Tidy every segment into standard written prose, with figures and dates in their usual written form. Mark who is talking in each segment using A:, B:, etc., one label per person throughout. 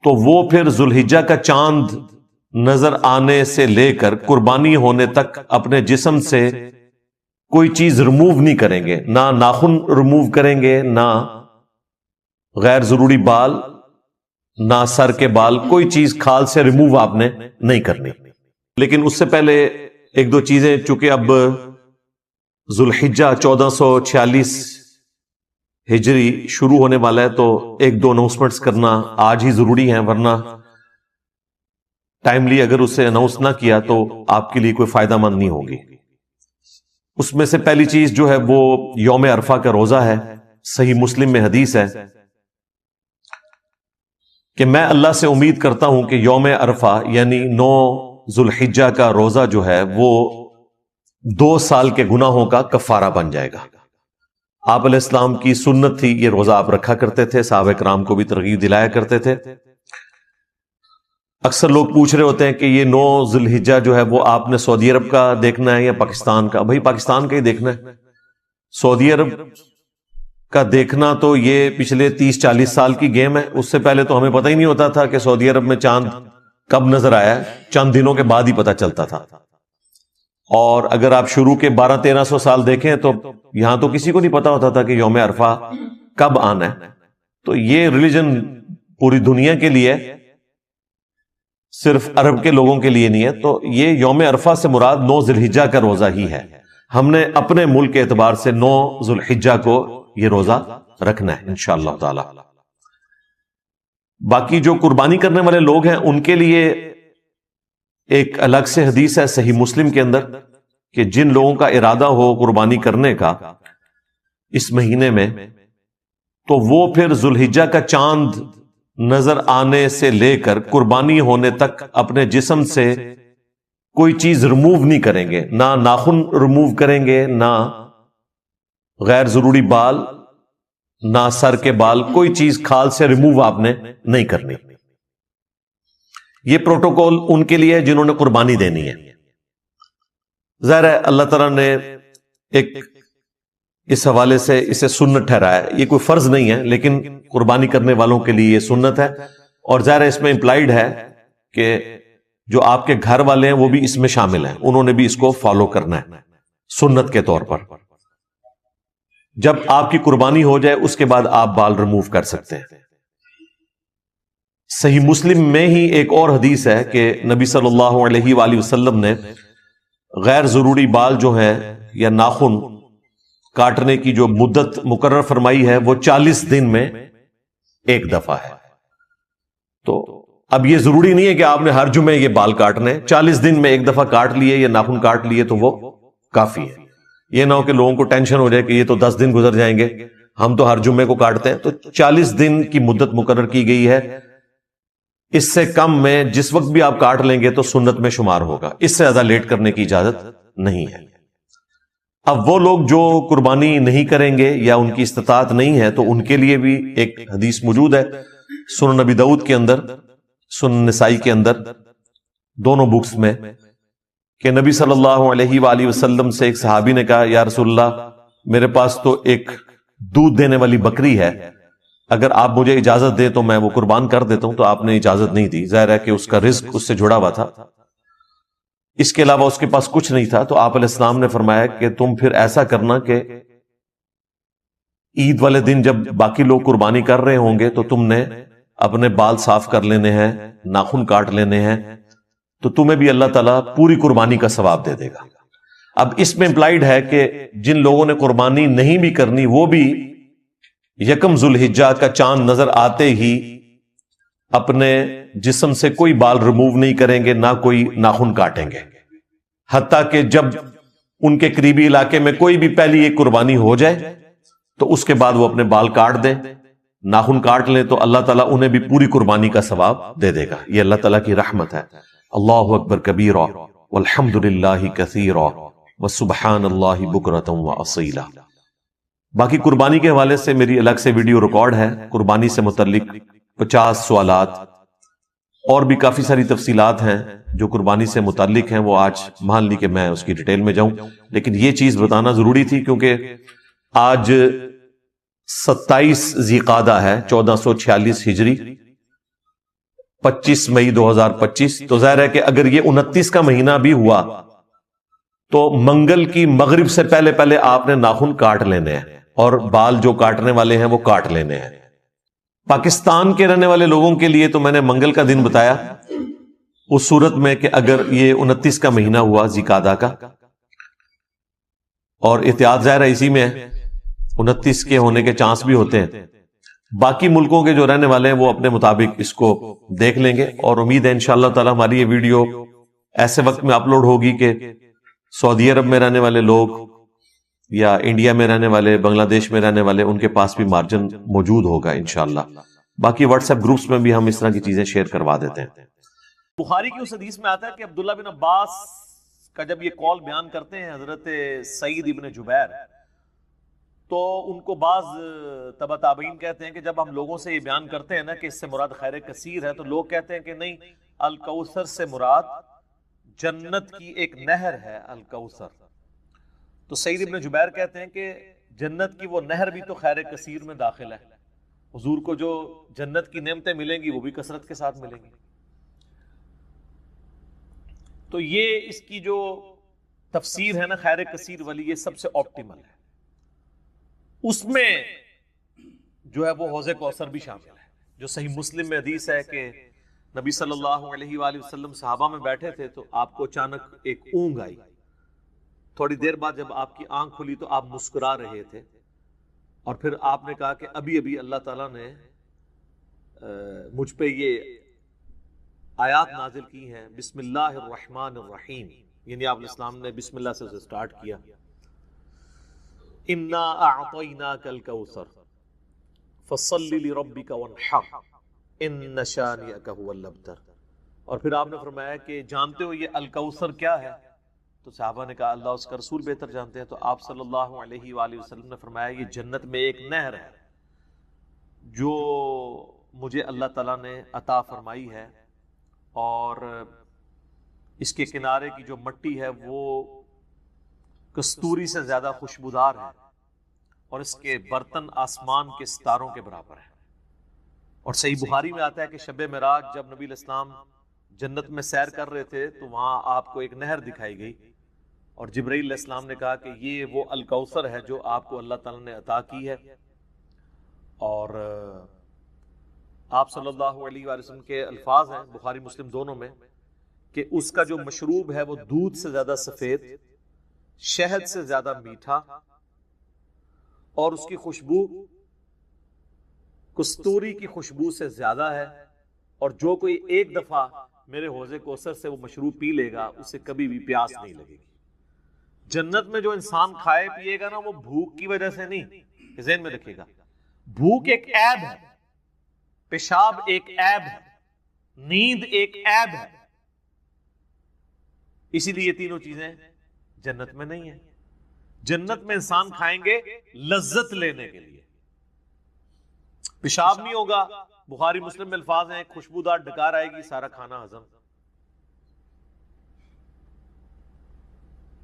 A: تو وہ پھر ذوالحجہ کا چاند نظر آنے سے لے کر قربانی ہونے تک اپنے جسم سے کوئی چیز ریموو نہیں کریں گے، نہ ناخن ریموو کریں گے، نہ غیر ضروری بال، نہ سر کے بال، کوئی چیز کھال سے ریموو آپ نے نہیں کرنی۔ لیکن اس سے پہلے ایک دو چیزیں، چونکہ اب ذوالحجہ 1446 ہجری شروع ہونے والا ہے، تو ایک دو اناؤنسمنٹس کرنا آج ہی ضروری ہیں، ورنہ ٹائملی اگر اسے اناؤنس نہ کیا تو آپ کے لیے کوئی فائدہ مند نہیں ہوگی۔ اس میں سے پہلی چیز جو ہے وہ یوم عرفہ کا روزہ ہے۔ صحیح مسلم میں حدیث ہے کہ میں اللہ سے امید کرتا ہوں کہ یوم عرفہ یعنی 9 ذوالحجہ کا روزہ جو ہے وہ 2 سال کے گناہوں کا کفارہ بن جائے گا۔ آپ علیہ السلام کی سنت تھی، یہ روزہ آپ رکھا کرتے تھے، صحابہ کرام کو بھی ترغیب دلایا کرتے تھے۔ اکثر لوگ پوچھ رہے ہوتے ہیں کہ یہ 9 ذوالحجہ جو ہے وہ آپ نے سعودی عرب کا دیکھنا ہے یا پاکستان کا؟ بھائی پاکستان کا ہی دیکھنا ہے۔ سعودی عرب کا دیکھنا تو یہ پچھلے 30-40 سال کی گیم ہے، اس سے پہلے تو ہمیں پتہ ہی نہیں ہوتا تھا کہ سعودی عرب میں چاند کب نظر آیا ہے، چند دنوں کے بعد ہی پتہ چلتا تھا۔ اور اگر آپ شروع کے 1200-1300 سال دیکھیں تو یہاں تو کسی کو نہیں پتا ہوتا تھا کہ یوم عرفہ کب آنا ہے۔ تو یہ ریلیجن پوری دنیا کے لیے، صرف عرب کے لوگوں کے لیے نہیں ہے۔ تو یہ یوم عرفہ سے مراد 9 ذوالحجہ کا روزہ ہی ہے۔ ہم نے اپنے ملک کے اعتبار سے 9 ذوالحجہ کو یہ روزہ رکھنا ہے انشاءاللہ تعالی۔ باقی جو قربانی کرنے والے لوگ ہیں ان کے لیے ایک الگ سے حدیث ہے صحیح مسلم کے اندر کہ جن لوگوں کا ارادہ ہو قربانی کرنے کا اس مہینے میں، تو وہ پھر ذوالحجہ کا چاند نظر آنے سے لے کر قربانی ہونے تک اپنے جسم سے کوئی چیز ریموو نہیں کریں گے، نہ ناخن ریموو کریں گے، نہ غیر ضروری بال، نہ سر کے بال، کوئی چیز کھال سے ریموو آپ نے نہیں کرنی۔ یہ پروٹوکول ان کے لیے جنہوں نے قربانی دینی ہے۔ ظاہر ہے اللہ تعالیٰ نے ایک اس حوالے سے اسے سنت ٹھہرایا ہے، یہ کوئی فرض نہیں ہے لیکن قربانی کرنے والوں کے لیے یہ سنت ہے، اور ظاہر ہے اس میں امپلائیڈ ہے کہ جو آپ کے گھر والے ہیں وہ بھی اس میں شامل ہیں، انہوں نے بھی اس کو فالو کرنا ہے سنت کے طور پر۔ جب آپ کی قربانی ہو جائے اس کے بعد آپ بال ریموو کر سکتے ہیں۔ صحیح مسلم میں ہی ایک اور حدیث ہے کہ نبی صلی اللہ علیہ وآلہ وسلم نے غیر ضروری بال جو ہیں یا ناخن کاٹنے کی جو مدت مقرر فرمائی ہے وہ 40 دن میں ایک دفعہ ہے۔ تو اب یہ ضروری نہیں ہے کہ آپ نے ہر جمعے یہ بال کاٹنے، 40 دن میں ایک دفعہ کاٹ لیے یا ناخن کاٹ لیے تو وہ کافی ہے۔ یہ نہ ہو کہ لوگوں کو ٹینشن ہو جائے کہ یہ تو 10 دن گزر جائیں گے، ہم تو ہر جمعے کو کاٹتے ہیں۔ تو 40 دن کی مدت مقرر کی گئی ہے، اس سے کم میں جس وقت بھی آپ کاٹ لیں گے تو سنت میں شمار ہوگا، اس سے زیادہ لیٹ کرنے کی اجازت نہیں ہے۔ اب وہ لوگ جو قربانی نہیں کریں گے یا ان کی استطاعت نہیں ہے تو ان کے لیے بھی ایک حدیث موجود ہے سنن نبی داؤد کے اندر، سنن نسائی کے اندر، دونوں بکس میں، کہ نبی صلی اللہ علیہ وآلہ وسلم سے ایک صحابی نے کہا یا رسول اللہ میرے پاس تو ایک دودھ دینے والی بکری ہے، اگر آپ مجھے اجازت دیں تو میں وہ قربان کر دیتا ہوں۔ تو آپ نے اجازت نہیں دی، ظاہر ہے کہ اس کا رزق اس سے جڑا ہوا تھا، اس کے علاوہ اس کے پاس کچھ نہیں تھا۔ تو آپ علیہ السلام نے فرمایا کہ تم پھر ایسا کرنا کہ عید والے دن جب باقی لوگ قربانی کر رہے ہوں گے تو تم نے اپنے بال صاف کر لینے ہیں، ناخن کاٹ لینے ہیں، تو تمہیں بھی اللہ تعالیٰ پوری قربانی کا ثواب دے دے گا۔ اب اس میں امپلائیڈ ہے کہ جن لوگوں نے قربانی نہیں بھی کرنی وہ بھی یکم ذوالحجہ کا چاند نظر آتے ہی اپنے جسم سے کوئی بال ریموو نہیں کریں گے، نہ کوئی ناخن کاٹیں گے، حتیٰ کہ جب ان کے قریبی علاقے میں کوئی بھی پہلی ایک قربانی ہو جائے تو اس کے بعد وہ اپنے بال کاٹ دیں، ناخن کاٹ لیں، تو اللہ تعالیٰ انہیں بھی پوری قربانی کا ثواب دے دے گا۔ یہ اللہ تعالیٰ کی رحمت ہے۔ اللہ اکبر کبیرا والحمد للہ کثیرا وسبحان اللہ بکرۃ واصیلا۔ باقی قربانی کے حوالے سے میری الگ سے ویڈیو ریکارڈ ہے، قربانی سے متعلق 50 سوالات اور بھی کافی ساری تفصیلات ہیں جو قربانی سے متعلق ہیں، وہ آج مان لی کہ میں اس کی ڈیٹیل میں جاؤں، لیکن یہ چیز بتانا ضروری تھی کیونکہ آج 27 ذی قعدہ ہے 1446 ہجری، 25 مئی 2025. تو ظاہر ہے کہ اگر یہ 29 کا مہینہ بھی ہوا تو منگل کی مغرب سے پہلے پہلے آپ نے ناخن کاٹ لینے ہیں اور بال جو کاٹنے والے ہیں وہ کاٹ لینے ہیں. پاکستان کے رہنے والے لوگوں کے لیے تو میں نے منگل کا دن بتایا، اس صورت میں کہ اگر یہ 29 کا مہینہ ہوا ذی-قعدہ کا، اور احتیاط ظاہر ہے اسی میں ہے، 29 کے ہونے کے چانس بھی ہوتے ہیں. باقی ملکوں کے جو رہنے والے ہیں وہ اپنے مطابق اس کو دیکھ لیں گے، اور امید ہے انشاءاللہ تعالی ہماری یہ ویڈیو ایسے وقت میں اپلوڈ ہوگی کہ سعودی عرب میں رہنے والے لوگ یا انڈیا میں رہنے والے، بنگلہ دیش میں رہنے والے، ان کے پاس بھی مارجن موجود ہوگا انشاءاللہ. باقی واٹس ایپ گروپس میں بھی ہم اس طرح کی چیزیں شیئر کروا دیتے ہیں.
B: بخاری کی اس حدیث میں آتا ہے کہ عبداللہ بن عباس کا جب یہ قول بیان کرتے ہیں حضرت سعید ابن جبیر، تو ان کو بعض تبع تابعین کہتے ہیں کہ جب ہم لوگوں سے یہ بیان کرتے ہیں نا کہ اس سے مراد خیر کثیر ہے، تو لوگ کہتے ہیں کہ نہیں، الکوثر سے مراد جنت کی ایک نہر ہے الکوثر. تو سعید ابن جبیر کہتے ہیں کہ جنت کی وہ نہر بھی تو خیر کثیر میں داخل ہے، حضور کو جو جنت کی نعمتیں ملیں گی وہ بھی کثرت کے ساتھ ملیں گی. تو یہ اس کی جو تفسیر ہے نا خیر کثیر والی، یہ سب سے آپٹیمل ہے. اس میں جو ہے وہ حوض کوثر بھی شامل ہے، جو صحیح مسلم میں حدیث ہے کہ نبی صلی اللہ علیہ وآلہ وسلم صحابہ میں بیٹھے تھے تو آپ کو اچانک ایک اونگ آئی. تھوڑی دیر بعد جب آپ کی آنکھ کھلی تو آپ مسکرا رہے تھے، اور پھر آپ نے کہا کہ ابھی ابھی اللہ تعالیٰ نے مجھ پہ یہ آیات نازل کی ہیں، بسم اللہ الرحمن الرحیم، یعنی آپ الاسلام نے بسم اللہ سے سٹارٹ کیا، انا اعطیناک الکوثر فصل لربک وانحر ان شانئک هو الابتر. اور پھر آپ نے فرمایا کہ جانتے ہو یہ الکوثر کیا ہے؟ تو صحابہ نے کہا اللہ اس کا رسول بہتر جانتے ہیں. تو آپ صلی اللہ علیہ وآلہ وسلم نے فرمایا یہ جنت میں ایک نہر ہے جو مجھے اللہ تعالیٰ نے عطا فرمائی ہے، اور اس کے کنارے کی جو مٹی ہے وہ کستوری سے زیادہ خوشبودار ہے، اور اس کے برتن آسمان کے ستاروں کے برابر ہیں. اور صحیح بخاری میں آتا ہے کہ شب معراج جب نبی الاسلام جنت میں سیر کر رہے تھے تو وہاں آپ کو ایک نہر دکھائی گئی، اور جبرائیل علیہ السلام نے کہا کہ یہ وہ الکوثر ہے جو آپ کو اللہ تعالیٰ نے عطا کی ہے. اور آپ صلی اللہ علیہ وآلہ وسلم کے الفاظ ہیں بخاری مسلم دونوں میں کہ اس کا جو مشروب ہے وہ دودھ سے زیادہ سفید، شہد سے زیادہ میٹھا، اور اس کی خوشبو کستوری کی خوشبو سے زیادہ ہے، اور جو کوئی ایک دفعہ میرے حوض کوثر سے وہ مشروب پی لے گا اسے کبھی بھی پیاس نہیں لگے گی. جنت میں جو انسان کھائے پیے گا نا وہ بھوک کی وجہ سے نہیں، ذہن میں رکھے گا، بھوک ایک عیب ہے، پیشاب ایک عیب ہے، نیند ایک عیب ہے، اسی لیے یہ تینوں چیزیں جنت میں نہیں ہیں. جنت میں انسان کھائیں گے لذت لینے کے لیے، پیشاب نہیں ہوگا. بخاری مسلم میں الفاظ ہیں خوشبودار ڈکار آئے گی، سارا کھانا ہضم.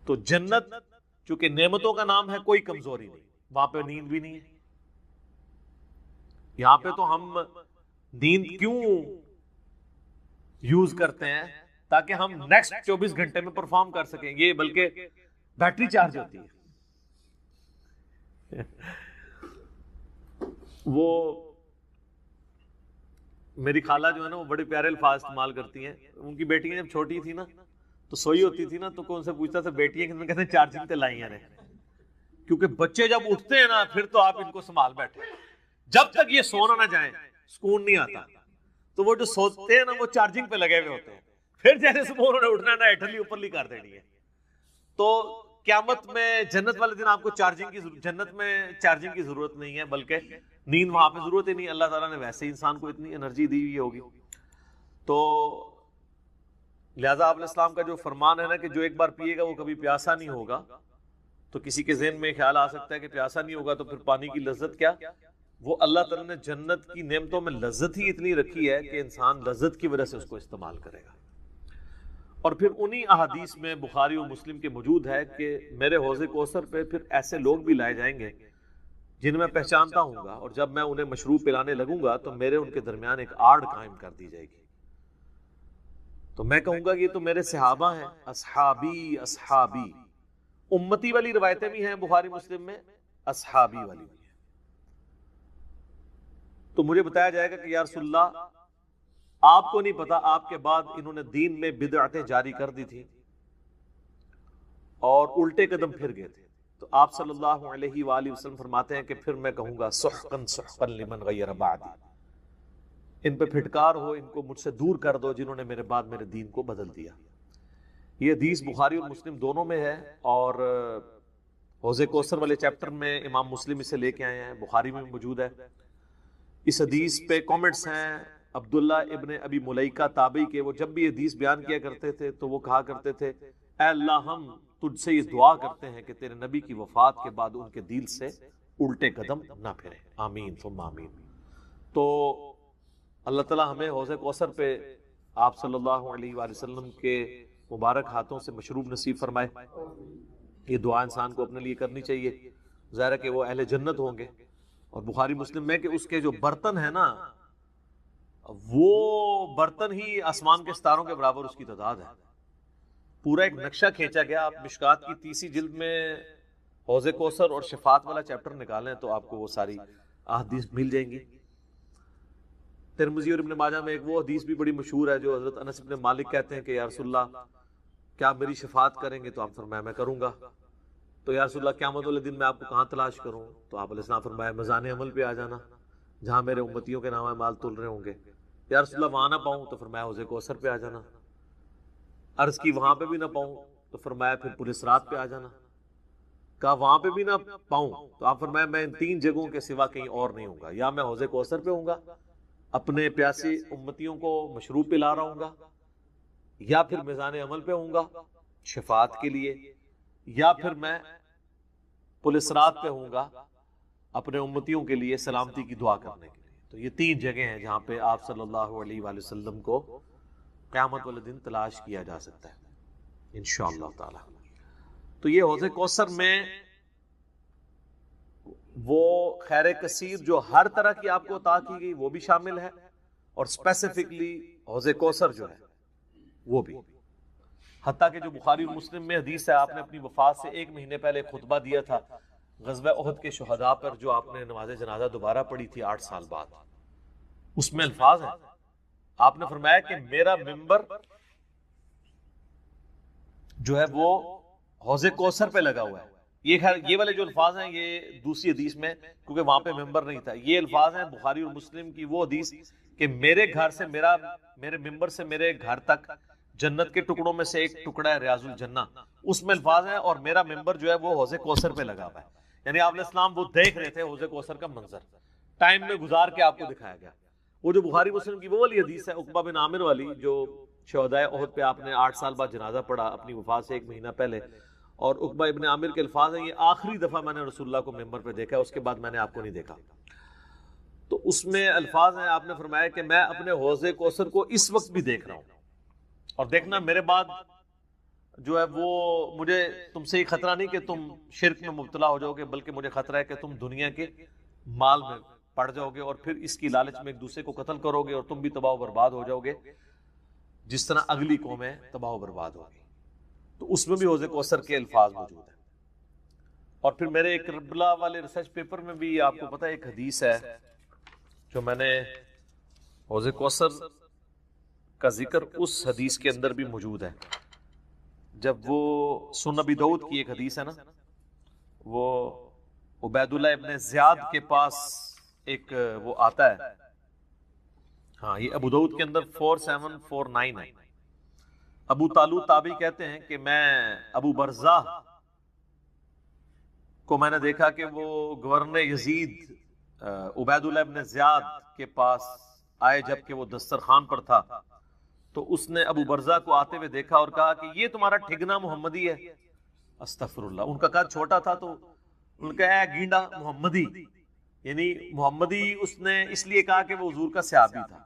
B: تو جنت چونکہ نعمتوں کا نام ہے، کوئی کمزوری نہیں، وہاں پہ نیند بھی نہیں ہے. یہاں پہ تو ہم نیند کیوں یوز کرتے ہیں؟ تاکہ ہم نیکسٹ 24 گھنٹے میں پرفارم کر سکیں. یہ بلکہ بیٹری چارج ہوتی ہے. وہ میری خالہ جو ہے نا وہ بڑے پیارے الفاظ استعمال کرتی ہیں. ان کی بیٹیاں جب چھوٹی تھی نا تو سوئی ہوتی تھی نا تو کون سے پوچھتا تھا بیٹیاں کتنے، کہتے ہیں چارجنگ تے لائی ہیں، کیونکہ بچے جب اٹھتے ہیں نا پھر تو آپ ان کو سنبھال بیٹھے، جب تک یہ سونا نہ جائیں سکون نہیں آتا. تو وہ جو سوتے ہیں نا وہ چارجنگ پہ لگے ہوئے ہوتے ہیں، پھر جیسے صبح انہوں نے اٹھنا نا ایٹھلی اوپرلی کر دینی ہے. تو قیامت میں جنت والے دن آپ کو جنت میں چارجنگ کی ضرورت نہیں ہے، بلکہ نیند وہاں پہ ضرورت ہی نہیں. اللہ تعالیٰ نے ویسے ہی انسان کو اتنی انرجی دی ہوئی ہوگی. تو لہذا آپ علیہ السلام کا جو فرمان ہے نا کہ جو ایک بار پیے گا وہ کبھی پیاسا نہیں ہوگا. تو کسی کے ذہن میں خیال آ سکتا ہے کہ پیاسا نہیں ہوگا تو پھر پانی کی لذت کیا؟ وہ اللہ تعالیٰ نے جنت کی نعمتوں میں لذت ہی اتنی رکھی ہے کہ انسان لذت کی وجہ سے اس کو استعمال کرے گا. اور پھر انہی احادیث میں بخاری و مسلم کے موجود ہے کہ میرے حوض کوثر پہ پھر ایسے لوگ بھی لائے جائیں گے جن میں پہچانتا ہوں گا، اور جب میں انہیں مشروب پلانے لگوں گا تو میرے ان کے درمیان ایک آڑ قائم کر دی جائے گی. تو میں کہوں گا کہ یہ تو میرے صحابہ ہیں، اصحابی اصحابی. امتی والی روایتیں بھی ہیں بخاری مسلم میں، اصحابی والی بھی ہیں. تو مجھے بتایا جائے گا کہ یا رسول اللہ آپ کو نہیں پتا آپ کے بعد انہوں نے دین میں بدعتیں جاری کر دی تھی اور الٹے قدم پھر گئے تھے، تو آپ صلی اللہ علیہ وآلہ وسلم فرماتے ہیں کہ پھر میں کہوں گا سحقا سحقا لمن غیر بعدی، ان پہ پھٹکار ہو، ان کو مجھ سے دور کر دو جنہوں نے میرے بعد میرے دین کو بدل دیا. یہ حدیث بخاری اور مسلم دونوں میں ہے، اور حوض کوثر والے چیپٹر میں امام مسلم اسے لے کے آئے ہیں، بخاری میں موجود ہے. اس حدیث پہ کامنٹس ہیں عبداللہ ابن ابی ملیکہ تابعی کے. وہ جب بھی حدیث بیان کیا کرتے تھے تو وہ کہا کرتے تھے اے اللہ ہم تجھ سے یہ دعا کرتے ہیں کہ تیرے نبی کی وفات کے بعد ان کے دل سے الٹے قدم نہ پھریں، آمین ثم آمین. تو اللہ تعالیٰ ہمیں حوض کوثر پہ آپ صلی اللہ علیہ وآلہ وسلم کے مبارک ہاتھوں سے مشروب نصیب فرمائے. یہ دعا انسان کو اپنے لیے کرنی چاہیے. ظاہر ہے کہ وہ اہل جنت ہوں گے. اور بخاری مسلم میں کہ اس کے جو برتن ہیں نا، وہ برتن ہی آسمان کے ستاروں کے برابر اس کی تعداد ہے. پورا ایک نقشہ کھینچا گیا. آپ مشکات کی 30 جلد میں حوض کوثر اور شفاعت والا چیپٹر نکالیں تو آپ کو وہ ساری احادیث مل جائیں گی. ترمذی اور ابن ماجہ میں ایک وہ حدیث بھی بڑی مشہور ہے جو حضرت انس بن مالک کہتے ہیں کہ یا رسول اللہ کیا میری شفاعت کریں گے؟ تو آپ فرمایا میں کروں گا. تو یا رسول اللہ قیامت والے دن میں آپ کو کہاں تلاش کروں؟ تو آپ علیہ السلام فرمایا میزان عمل پہ آ جانا جہاں میرے امتیوں کے نام مال تول رہے ہوں گے. یا رسول اللہ وہاں نہ پاؤں تو فرمایا حوض کوثر پہ آ جانا. عرض کی وہاں پہ بھی نہ پاؤں تو فرمایا پھر پولیس رات پہ آ جانا. کہا وہاں پہ بھی نہ پاؤں تو آپ فرمایا میں ان 3 جگہوں کے سوا کہیں اور نہیں ہوں گا. یا میں حوض کوثر پہ ہوں گا اپنے پیاسی امتیوں کو مشروب پلا رہا ہوں گا، یا پھر میزان عمل پہ ہوں گا شفاعت کے لیے، یا پھر میں پولیس رات پہ ہوں گا اپنے امتیوں کے لیے سلامتی کی دعا کرنے کے لیے. تو یہ 3 جگہیں ہیں جہاں پہ آپ صلی اللہ علیہ وآلہ وسلم کو قیامت والے دن تلاش کیا جا سکتا ہے انشاءاللہ تعالی. تو یہ حوض کوثر میں وہ خیر کثیر جو ہر طرح کی آپ کو عطا کی گئی وہ بھی شامل ہے، اور اسپیسیفکلی حوض کوثر جو ہے وہ بھی. حتیٰ کہ جو بخاری اور مسلم میں حدیث ہے، آپ نے اپنی وفات سے 1 مہینے پہلے خطبہ دیا تھا غزوہ احد کے شہداء پر، جو آپ نے نماز جنازہ دوبارہ پڑھی تھی 8 سال بعد. اس میں الفاظ ہیں، آپ نے فرمایا کہ میرا ممبر جو ہے وہ حوض کوثر پہ لگا ہوا ہے. یہ والے جو الفاظ ہیں یہ دوسری حدیث میں، کیونکہ وہاں پہ ممبر نہیں تھا. یہ الفاظ ہیں بخاری اور مسلم کی وہ حدیث کہ میرے گھر سے میرے ممبر سے میرے گھر تک جنت کے ٹکڑوں میں سے ایک ٹکڑا ہے ریاض الجنہ. اس میں الفاظ ہیں اور میرا ممبر جو ہے وہ حوض کوثر پہ لگا ہوا ہے. یعنی آپ علیہ السلام وہ دیکھ رہے تھے حوض کوثر کا منظر، ٹائم میں گزار کے آپ کو دکھایا گیا. وہ جو بخاری مسلم کی وہ والی حدیث ہے عقبہ بن عامر والی، جو شہدائے احد پہ آپ نے 8 سال بعد جنازہ پڑھا اپنی وفات سے 1 مہینہ پہلے. اور عقبہ ابن عامر کے الفاظ ہیں یہ آخری دفعہ میں نے رسول اللہ کو ممبر پہ دیکھا، اس کے بعد میں نے آپ کو نہیں دیکھا. تو اس میں الفاظ ہیں، آپ نے فرمایا کہ میں اپنے حوض کوثر کو اس وقت بھی دیکھ رہا ہوں، اور دیکھنا میرے بعد جو ہے وہ مجھے تم سے یہ خطرہ نہیں کہ تم شرک میں مبتلا ہو جاؤ گے، بلکہ مجھے خطرہ ہے کہ تم دنیا کے مال میں پڑ جاؤ گے اور پھر اس کی لالچ میں ایک دوسرے کو قتل کرو گے اور تم بھی تباہ و برباد ہو جاؤ گے جس طرح اگلی قومیں تباہ و برباد ہوگی. تو اس میں بھی حوض کوثر کے الفاظ موجود ہیں. اور پھر میرے ایک کربلا والے ریسرچ پیپر میں بھی آپ کو پتہ ہے ایک حدیث ہے جو میں نے حوض کوثر کا ذکر اس حدیث کے اندر بھی موجود ہے. جب وہ سنن ابی داؤد کی ایک حدیث ہے نا، وہ عبید اللہ ابن زیاد کے پاس ایک وہ آتا ہے، ہاں یہ ابو داؤد کے اندر 4749 ہے. ابو طالوت تابعی کہتے ہیں کہ میں ابو برزہ کو میں نے دیکھا کہ وہ گورنر یزید عبید اللہ ابن زیاد کے پاس آئے جب کہ وہ دسترخوان پر تھا. تو اس نے ابو برزہ کو آتے ہوئے دیکھا اور کہا کہ یہ تمہارا ٹھگنا محمدی ہے. استغفر اللہ. ان کا قد چھوٹا تھا تو ان کا اے گینڈا محمدی، یعنی محمدی اس نے اس لیے کہا کہ وہ حضور کا صحابی تھا.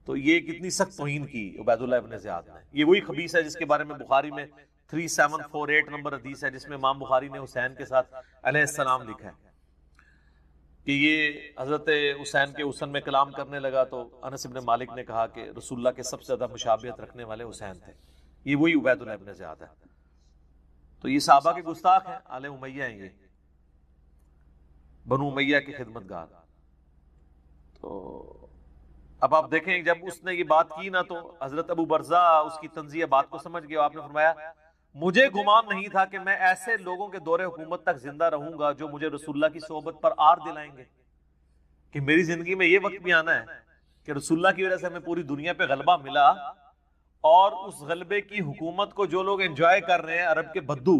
B: تو یہ کتنی سخت توہین کی عبید اللہ ابن زیاد نے. یہ وہی خبیث ہے جس کے بارے میں بخاری میں 3748 نمبر حدیث ہے جس میں امام بخاری نے حسین کے ساتھ علیہ السلام لکھا ہے. کہ یہ حضرت حسین کے حسن میں کلام کرنے لگا تو انس بن مالک نے کہا کہ رسول اللہ کے سب سے زیادہ مشابہت رکھنے والے حسین تھے، یہ وہی عبید اللہ ابن زیاد ہے۔ تو یہ صحابہ کے گستاخ ہیں، آل امیہ ہیں، یہ بنو امیہ کے خدمت گار۔ تو اب آپ دیکھیں جب اس نے یہ بات کی نا تو حضرت ابو برزہ اس کی طنزیہ بات کو سمجھ گیا، آپ نے فرمایا مجھے گمان نہیں تھا کہ میں ایسے لوگوں کے دور حکومت تک زندہ رہوں گا جو مجھے رسول اللہ کی صحبت پر آر دلائیں گے، کہ میری زندگی میں یہ وقت بھی آنا ہے کہ رسول اللہ کی وجہ سے ہمیں پوری دنیا پہ غلبہ ملا، اور اس غلبے کی حکومت کو جو لوگ انجوائے کر رہے ہیں عرب کے بدو،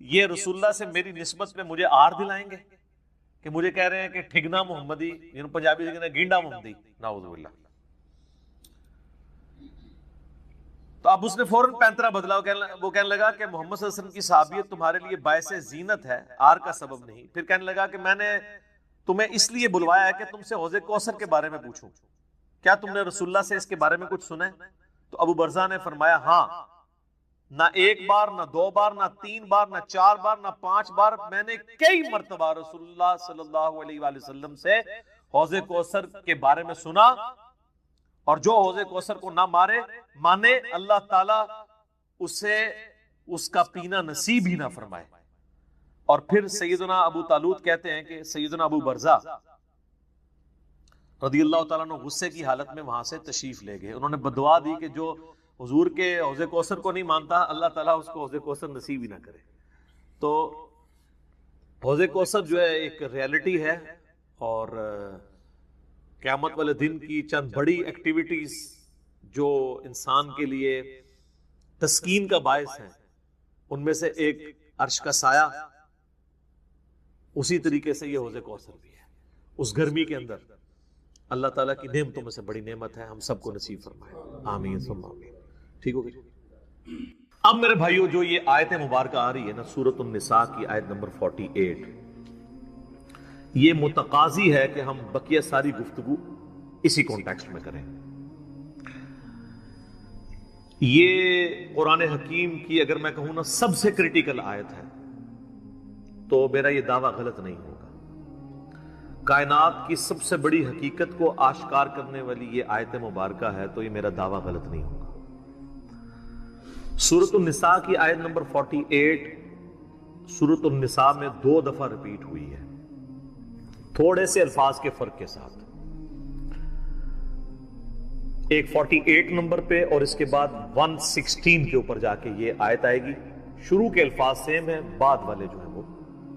B: یہ رسول اللہ سے میری نسبت میں مجھے آر دلائیں گے، کہ مجھے کہہ رہے ہیں کہ ٹھگنا محمدی، یعنی پنجابی سے کہتے ہیں گینڈا محمدی، نعوذ باللہ۔ تو اب اس نے فوراً پینترا بدلا، وہ کہنے لگا کہ محمد صلی اللہ علیہ وسلم کی صحابیت تمہارے لیے باعث زینت ہے، آر کا سبب نہیں۔ پھر کہنے لگا کہ میں نے تمہیں اس لیے بلوایا ہے کہ تم سے حوض کوثر کے بارے میں پوچھوں، کیا تم نے رسول اللہ سے اس کے بارے میں کچھ سنا ہے؟ تو ابو برزہ نے فرمایا ہاں، نہ ایک بار، نہ دو بار، نہ تین بار، نہ چار بار، نہ 5 بار، میں نے کئی مرتبہ رسول اللہ صلی اللہ علیہ وآلہ وسلم سے حوض کوثر کے بارے میں سنا، اور جو حوض کوثر کو نہ مانے اللہ تعالیٰ اسے اس کا پینا نصیب ہی نہ فرمائے۔ اور پھر سیدنا ابو طالوت کہتے ہیں کہ سیدنا ابو برزہ رضی اللہ تعالیٰ عنہ غصے کی حالت میں وہاں سے تشریف لے گئے، انہوں نے بدعا دی کہ جو حضور کے حوض کوثر کو نہیں مانتا اللہ تعالیٰ اس کو حوض کوثر نصیب ہی نہ کرے۔ تو حوض کوثر جو ہے ایک ریالٹی ہے، اور قیامت والے دن کی چند بڑی ایکٹیویٹیز جو انسان کے لیے تسکین کا باعث ہیں، ان میں سے ایک عرش کا سایہ، اسی طریقے سے یہ حوض کوثر بھی ہے۔ اس گرمی کے اندر اللہ تعالیٰ کی نعمتوں میں سے بڑی نعمت ہے، ہم سب کو نصیب فرمائے، آمین ثم آمین۔ ٹھیک ہو گئی؟ اب میرے بھائیو جو یہ آیت مبارکہ آ رہی ہے نا سورۃ النساء کی آیت نمبر 48، یہ متقاضی ہے کہ ہم بقیہ ساری گفتگو اسی کانٹیکسٹ میں کریں۔ یہ قرآن حکیم کی اگر میں کہوں نا سب سے کریٹیکل آیت ہے، تو میرا یہ دعویٰ غلط نہیں ہوگا۔ کائنات کی سب سے بڑی حقیقت کو آشکار کرنے والی یہ آیت مبارکہ ہے، تو یہ میرا دعویٰ غلط نہیں ہوگا۔ سورۃ النساء کی آیت نمبر 48 سورۃ النساء میں 2 دفعہ ریپیٹ ہوئی ہے، تھوڑے سے الفاظ کے فرق کے ساتھ، ایک 48 نمبر پہ اور اس کے بعد 116 کے اوپر جا کے یہ آیت آئے گی۔ شروع کے الفاظ سیم ہیں، بعد والے جو ہیں وہ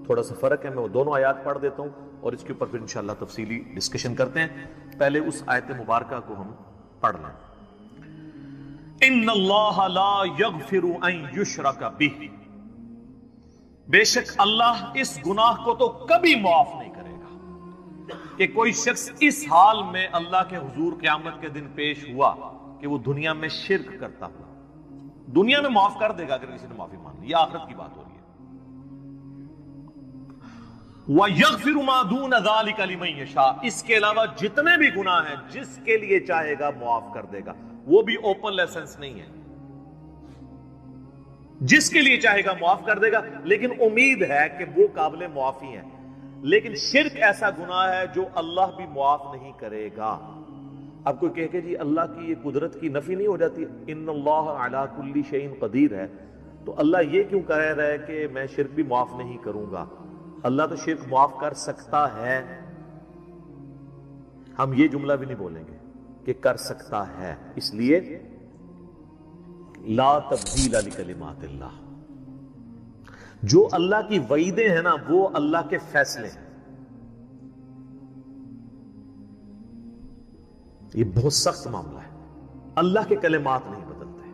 B: تھوڑا سا فرق ہے۔ میں وہ دونوں آیات پڑھ دیتا ہوں اور اس کے اوپر پھر انشاءاللہ تفصیلی ڈسکشن کرتے ہیں۔ پہلے اس آیت مبارکہ کو ہم پڑھ لیں۔ ان اللہ لا یغفر ان یشرک بہ، بے شک اللہ اس گناہ کو تو کبھی معاف نہیں کرے گا کہ کوئی شخص اس حال میں اللہ کے حضور قیامت کے دن پیش ہوا کہ وہ دنیا میں شرک کرتا ہوا۔ دنیا میں معاف کر دے گا اگر کسی نے معافی مان لی، یہ آخرت کی بات ہو رہی ہے۔ وَيَغْفِرُ مَا دُونَ ذَلِكَ لِمَن يَشَاءُ، اس کے علاوہ جتنے بھی گناہ ہیں جس کے لیے چاہے گا معاف کر دے گا، وہ بھی اوپن لائسنس نہیں ہے، جس کے لیے چاہے گا معاف کر دے گا، لیکن امید ہے کہ وہ قابل معافی ہیں۔ لیکن شرک ایسا گناہ ہے جو اللہ بھی معاف نہیں کرے گا۔ اب کوئی کہے کہ جی اللہ کی یہ قدرت کی نفی نہیں ہو جاتی، ان اللہ علی کل شیء قدیر ہے، تو اللہ یہ کیوں کہہ رہا ہے کہ میں شرک بھی معاف نہیں کروں گا؟ اللہ تو شرک معاف کر سکتا ہے، ہم یہ جملہ بھی نہیں بولیں گے کہ کر سکتا ہے، اس لیے لا تبدیل لکلمات اللہ۔ جو اللہ کی وعیدیں ہیں نا وہ اللہ کے فیصلے ہیں، یہ بہت سخت معاملہ ہے، اللہ کے کلمات نہیں بدلتے۔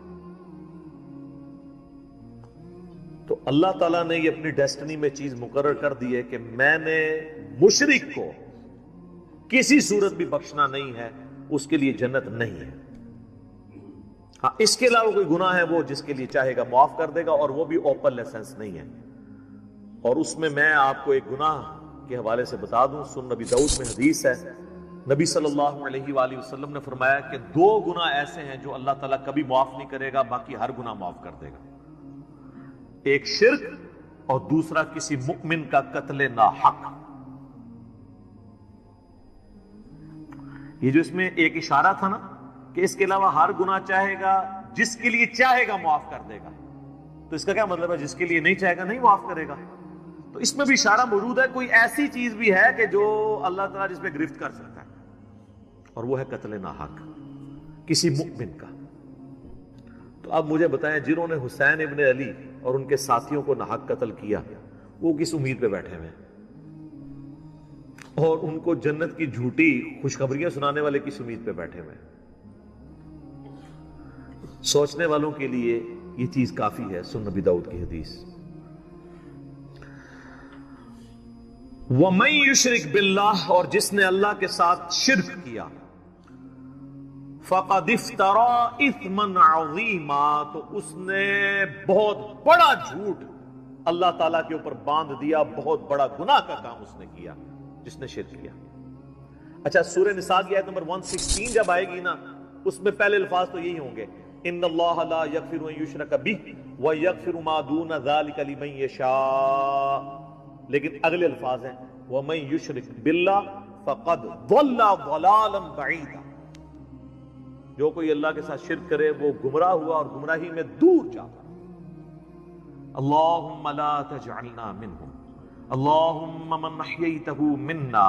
B: تو اللہ تعالیٰ نے یہ اپنی ڈیسٹنی میں چیز مقرر کر دی ہے کہ میں نے مشرک کو کسی صورت بھی بخشنا نہیں ہے، اس کے لیے جنت نہیں ہے۔ ہاں اس کے علاوہ کوئی گناہ ہے وہ جس کے لیے چاہے گا معاف کر دے گا، اور وہ بھی اوپن لائسنس نہیں ہے۔ اور اس میں آپ کو ایک گناہ کے حوالے سے بتا دوں، سن نبی داؤد میں حدیث ہے، نبی صلی اللہ علیہ وآلہ وسلم نے فرمایا کہ 2 گناہ ایسے ہیں جو اللہ تعالیٰ کبھی معاف نہیں کرے گا، باقی ہر گناہ معاف کر دے گا۔ ایک شرک اور دوسرا کسی مؤمن کا قتل ناحق۔ یہ جو اس میں ایک اشارہ تھا نا کہ اس کے علاوہ ہر گناہ چاہے گا، جس کے لیے چاہے گا معاف کر دے گا، تو اس کا کیا مطلب ہے؟ جس کے لیے نہیں چاہے گا نہیں معاف کرے گا. تو اس میں بھی اشارہ موجود ہے، کوئی ایسی چیز بھی ہے کہ جو اللہ تعالیٰ جس پہ گرفت کر سکتا ہے، اور وہ ہے قتل ناحق کسی مؤمن کا. تو اب مجھے بتائیں، جنہوں نے حسین ابن علی اور ان کے ساتھیوں کو ناحق قتل کیا، وہ کس امید پہ بیٹھے ہوئے ہیں؟ اور ان کو جنت کی جھوٹی خوشخبریاں سنانے والے کس امید پہ بیٹھے ہوئے ہیں؟ سوچنے والوں کے لیے یہ چیز کافی ہے. سن نبی داؤد کی حدیث، وَمَن يُشْرِكْ بِاللَّهِ، اور جس نے اللہ کے ساتھ شرک کیا، فَقَدِ افْتَرَىٰ إِثْمًا عَظِيمًا، تو اس نے بہت بڑا جھوٹ اللہ تعالیٰ کے اوپر باندھ دیا، بہت بڑا گناہ کا کام اس نے کیا جس نے شرک کیا. اچھا، سورہ نساء کی آیت نمبر 116 جب آئے گی نا، اس میں پہلے الفاظ تو یہی ہوں گے، ان اللہ لا یغفر ان یشرک بہ ویغفر ما دون ذلک لمن یشاء، لیکن اگلے الفاظ ہیں ومن یشرک باللہ فقد ضل ضلالا بعیدا، جو کوئی اللہ کے ساتھ شرک کرے وہ گمراہ ہوا اور گمراہی میں دور جا پڑا. اللہم لا تجعلنا منہم، اللہم من احییتہ منا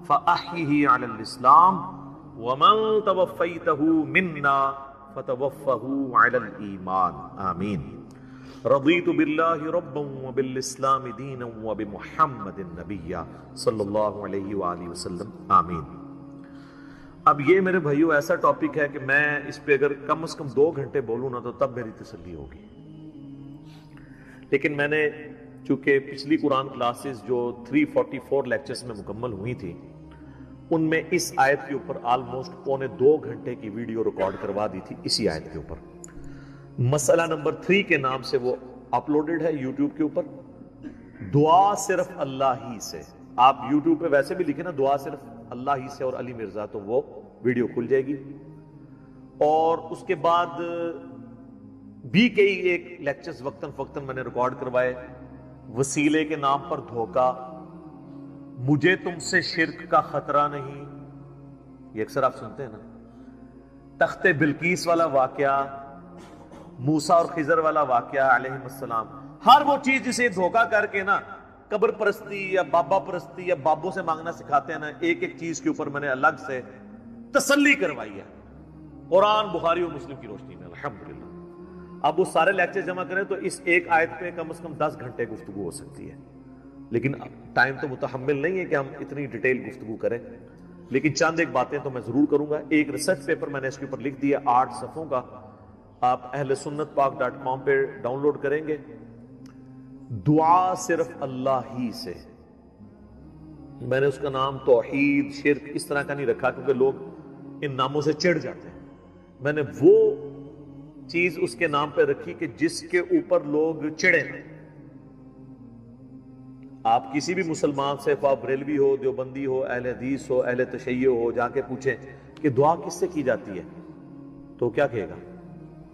B: فاحیہ علی الاسلام ومن توفیتہ منا فتوفہ علی الایمان، آمین. رضیت باللہ ربا وبالاسلام دینا وبمحمد نبیا صلی اللہ علیہ وآلہ وسلم، آمین. اب یہ میرے بھائیو ایسا ٹاپک ہے کہ میں اس پہ اگر کم از کم 2 گھنٹے بولوں نا تو تب میری تسلی ہوگی. لیکن میں نے چونکہ پچھلی قرآن کلاسز جو 344 لیکچرز میں مکمل ہوئی تھی، ان میں اس آیت کے اوپر آلموسٹ 1.25 گھنٹے کی ویڈیو ریکارڈ کروا دی تھی اسی آیت کے اوپر. مسئلہ نمبر 3 کے نام سے وہ اپلوڈڈ ہے یوٹیوب کے اوپر. دعا صرف اللہ ہی سے، آپ یوٹیوب پہ ویسے بھی لکھیں نا دعا صرف اللہ ہی سے اور علی مرزا، تو وہ ویڈیو کھل جائے گی. اور اس کے بعد بھی کئی ایک لیکچرز وقتاً فوقتاً میں نے ریکارڈ کروائے. وسیلے کے نام پر دھوکہ، مجھے تم سے شرک کا خطرہ نہیں، یہ اکثر آپ سنتے ہیں نا. تخت بلقیس والا واقعہ، موسیٰ اور خضر والا واقعہ علیہ السلام، ہر وہ چیز جسے دھوکہ کر کے نا قبر پرستی یا بابا پرستی یا بابوں سے مانگنا سکھاتے ہیں نا، ایک ایک چیز کے اوپر میں نے الگ سے تسلی کروائی ہے قرآن، بخاری اور مسلم کی روشنی میں الحمدللہ. اب وہ سارے لیکچر جمع کریں تو اس ایک آیت پہ کم از کم 10 گھنٹے گفتگو ہو سکتی ہے، لیکن ٹائم تو متحمل نہیں ہے کہ ہم اتنی ڈیٹیل گفتگو کریں. لیکن چند ایک باتیں تو میں ضرور کروں گا. ایک ریسرچ پیپر میں نے اس کے اوپر لکھ دیا 8 صفحوں کا، آپ اہل سنت پاک.com پہ ڈاؤن لوڈ کریں گے. دعا صرف اللہ ہی سے، میں نے اس کا نام توحید شرک اس طرح کا نہیں رکھا کیونکہ لوگ ان ناموں سے چڑھ جاتے ہیں. میں نے وہ چیز اس کے نام پہ رکھی کہ جس کے اوپر لوگ چڑھے. آپ کسی بھی مسلمان سے، خواہ بریلوی ہو، دیوبندی ہو، اہل حدیث ہو، اہل تشیع ہو، جا کے پوچھیں کہ دعا کس سے کی جاتی ہے تو کیا کہے گا؟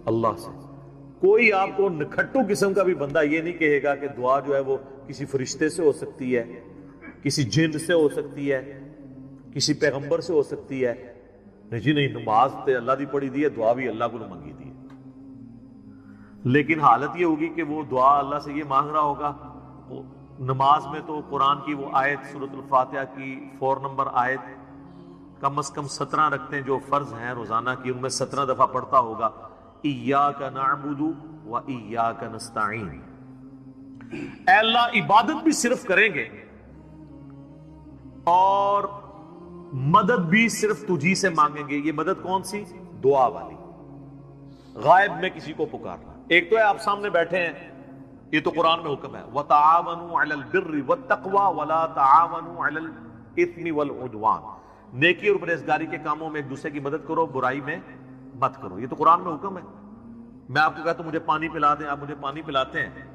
B: اللہ سے. کوئی آپ کو نکھٹو قسم کا بھی بندہ یہ نہیں کہے گا کہ دعا جو ہے وہ کسی فرشتے سے ہو سکتی ہے، کسی جن سے ہو سکتی ہے، کسی پیغمبر سے ہو سکتی ہے. نہیں جی نہیں، نماز تے اللہ دی پڑھی دی ہے، دعا بھی اللہ کو منگی دی ہے. لیکن حالت یہ ہوگی کہ وہ دعا اللہ سے یہ مانگ رہا ہوگا. نماز میں تو قرآن کی وہ آیت سورۃ الفاتحہ کی 4 نمبر آیت کم از کم 17 رکھتے ہیں جو فرض ہیں روزانہ کی، ان میں 17 دفعہ پڑھتا ہوگا ایاک نعبد و ایاک نستعین. اے اللہ عبادت بھی صرف کریں گے اور مدد بھی صرف تجھی سے مانگیں گے. یہ مدد کون سی؟ دعا والی، غائب میں کسی کو پکارنا. ایک تو ہے آپ سامنے بیٹھے ہیں، یہ تو قرآن میں حکم ہے وَتَعَاوَنُوا عَلَى الْبِرِّ وَالتَّقْوَى وَلَا تَعَاوَنُوا عَلَى الْإِثْمِ وَالْعُدْوَانِ. نیکی اور پرہیزگاری کے کاموں میں ایک دوسرے کی مدد کرو، برائی میں مت کرو. یہ تو قرآن میں حکم ہے. میں آپ کو کہتا ہوں مجھے پانی پلا دیں، آپ مجھے پانی پلاتے ہیں،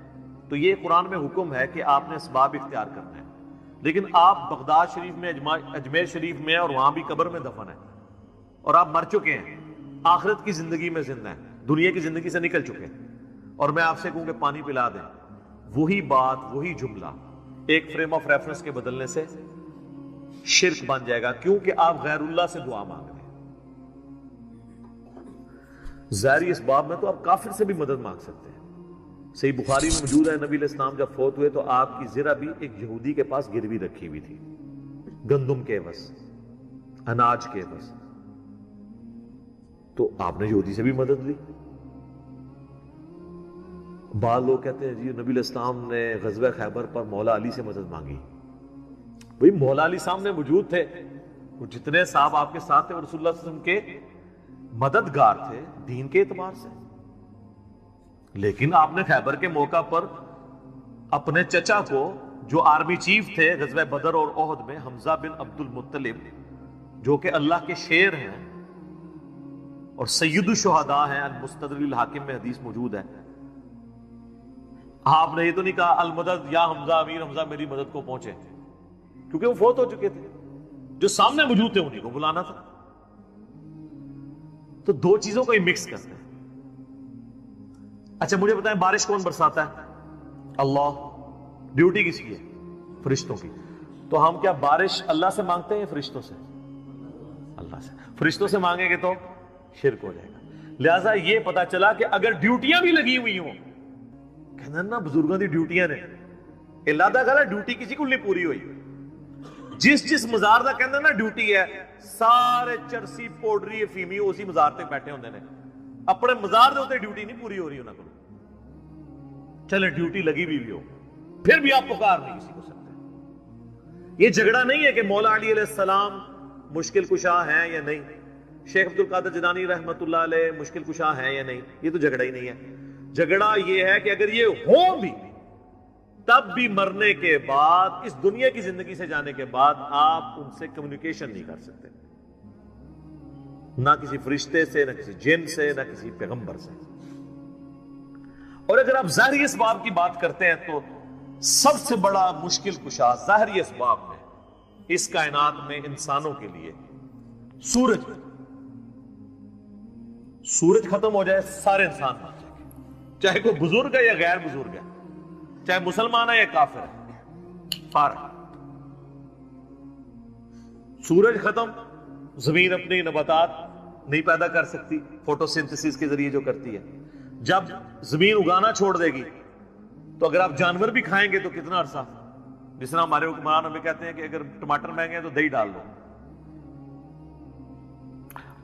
B: تو یہ قرآن میں حکم ہے کہ آپ نے اسباب اختیار کرنا ہے. لیکن آپ بغداد شریف میں، اجمیر شریف میں، اور وہاں بھی قبر میں دفن ہیں اور آپ مر چکے ہیں، آخرت کی زندگی میں زندہ ہیں، دنیا کی زندگی سے نکل چکے ہیں، اور میں آپ سے کہوں کہ پانی پلا دیں. وہی بات، وہی جملہ ایک فریم آف ریفرنس کے بدلنے سے شرک بن جائے گا، کیونکہ آپ غیر اللہ سے دعا مانگ رہے ہیں۔ ظاہری اسباب میں تو آپ کافر سے بھی مدد مانگ سکتے ہیں۔ صحیح بخاری میں موجود ہے، نبی علیہ السلام جب فوت ہوئے تو آپ کی زرہ بھی ایک یہودی کے پاس گروی رکھی ہوئی تھی، گندم کے عوض، اناج کے عوض، تو آپ نے یہودی سے بھی مدد لی۔ بعض لوگ کہتے ہیں جی نبی علیہ السلام نے غزوہ خیبر پر مولا علی سے مدد مانگی۔ بھئی مولا علی سامنے موجود تھے، وہ جتنے صاحب آپ کے ساتھ تھے وہ رسول اللہ صلی اللہ علیہ وسلم کے مددگار تھے دین کے اعتبار سے، لیکن آپ نے خیبر کے موقع پر اپنے چچا کو جو آرمی چیف تھے غزوہ بدر اور احد میں، حمزہ بن عبد المطلب، جو کہ اللہ کے شیر ہیں اور سید الشہداء ہیں، المستدرک الحاکم میں حدیث موجود ہے، آپ نے یہ تو نہیں کہا المدد یا حمزہ، امیر حمزہ میری مدد کو پہنچے، کیونکہ وہ فوت ہو چکے تھے، جو سامنے موجود تھے انہیں کو بلانا تھا۔ تو دو چیزوں کو ہی مکس کرتے ہیں۔ اچھا مجھے بتائیں بارش کون برساتا ہے؟ اللہ۔ ڈیوٹی کس کی ہے؟ فرشتوں کی۔ تو ہم کیا بارش اللہ سے مانگتے ہیں یا فرشتوں سے؟ اللہ سے۔ فرشتوں سے مانگیں گے تو شرک ہو جائے گا۔ لہذا یہ پتا چلا کہ اگر ڈیوٹیاں بھی لگی ہوئی ہوں، کہنا نا بزرگوں کی ڈیوٹیاں نے، اللہ دا کہا ڈیوٹی کسی کو نہیں پوری ہوئی، جس مزار دا کہنا نا ڈیوٹی ہے، سارے چرسی پوڈری افیمی اسی مزار تے بیٹھے ہوندے نے، اپنے مزار دے ہوتے ڈیوٹی نہیں پوری ہو رہی انہاں کو، چلے ڈیوٹی لگی بھی ہو پھر بھی آپ پکار نہیں کسی کو سکتے۔ یہ جھگڑا نہیں ہے کہ مولا علی علیہ السلام مشکل کشا ہیں یا نہیں، شیخ عبد القادر جیلانی رحمت اللہ علیہ مشکل کشا ہیں یا نہیں، یہ تو جھگڑا ہی نہیں ہے۔ جھگڑا یہ ہے کہ اگر یہ ہو بھی تب بھی مرنے کے بعد، اس دنیا کی زندگی سے جانے کے بعد، آپ ان سے کمیونیکیشن نہیں کر سکتے، نہ کسی فرشتے سے، نہ کسی جن سے، نہ کسی پیغمبر سے۔ اور اگر آپ ظاہری اسباب کی بات کرتے ہیں تو سب سے بڑا مشکل کشا ظاہری اسباب میں اس کائنات میں انسانوں کے لیے سورج ختم ہو جائے سارے انسان مر جائیں گے، چاہے کوئی بزرگ ہے یا غیر بزرگ ہے، چاہے مسلمان ہے یا کافر ہے، فارغ۔ سورج ختم، زمین اپنی نباتات نہیں پیدا کر سکتی فوٹو سنتھسس کے ذریعے جو کرتی ہے، جب زمین اگانا چھوڑ دے گی تو اگر آپ جانور بھی کھائیں گے تو کتنا عرصہ، جس طرح ہمارے حکمران ہمیں کہتے ہیں کہ اگر ٹماٹر مہنگے ہیں تو دہی ڈال دو،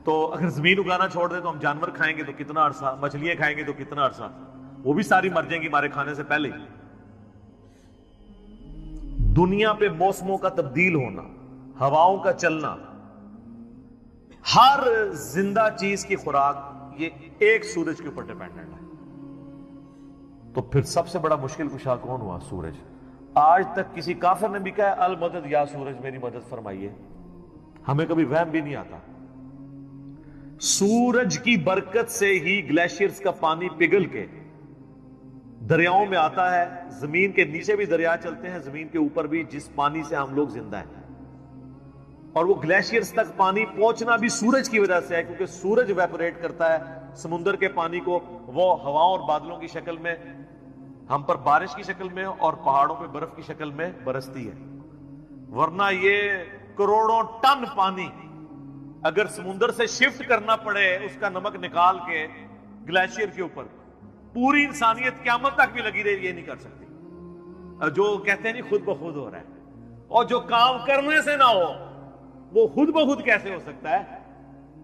B: تو اگر زمین اگانا چھوڑ دے تو ہم جانور کھائیں گے تو کتنا عرصہ، مچھلیاں کھائیں گے تو کتنا عرصہ، وہ بھی ساری مر جائیں گی ہمارے کھانے سے پہلے ہی۔ دنیا پہ موسموں کا تبدیل ہونا، ہواؤں کا چلنا، ہر زندہ چیز کی خوراک یہ ایک سورج کے اوپر ڈیپینڈنٹ ہے۔ تو پھر سب سے بڑا مشکل کشا کون ہوا؟ سورج۔ آج تک کسی کافر نے بھی کہا المدد یا سورج میری مدد فرمائیے، ہمیں کبھی وہم بھی نہیں آتا۔ سورج کی برکت سے ہی گلیشیئرز کا پانی پگھل کے دریاؤں میں آتا ہے، زمین کے نیچے بھی دریا چلتے ہیں، زمین کے اوپر بھی، جس پانی سے ہم لوگ زندہ ہیں، اور وہ گلیشیئرز تک پانی پہنچنا بھی سورج کی وجہ سے ہے، کیونکہ سورج ویپوریٹ کرتا ہے سمندر کے پانی کو، وہ ہواؤں اور بادلوں کی شکل میں ہم پر بارش کی شکل میں اور پہاڑوں پہ برف کی شکل میں برستی ہے۔ ورنہ یہ کروڑوں ٹن پانی اگر سمندر سے شفٹ کرنا پڑے، اس کا نمک نکال کے گلیشیئر کے اوپر، پوری انسانیت قیامت تک بھی لگی رہی، یہ نہیں کر سکتی۔ جو کہتے ہیں نہیں خود بخود ہو رہا ہے، اور جو کام کرنے سے نہ ہو وہ خود بخود کیسے ہو سکتا ہے؟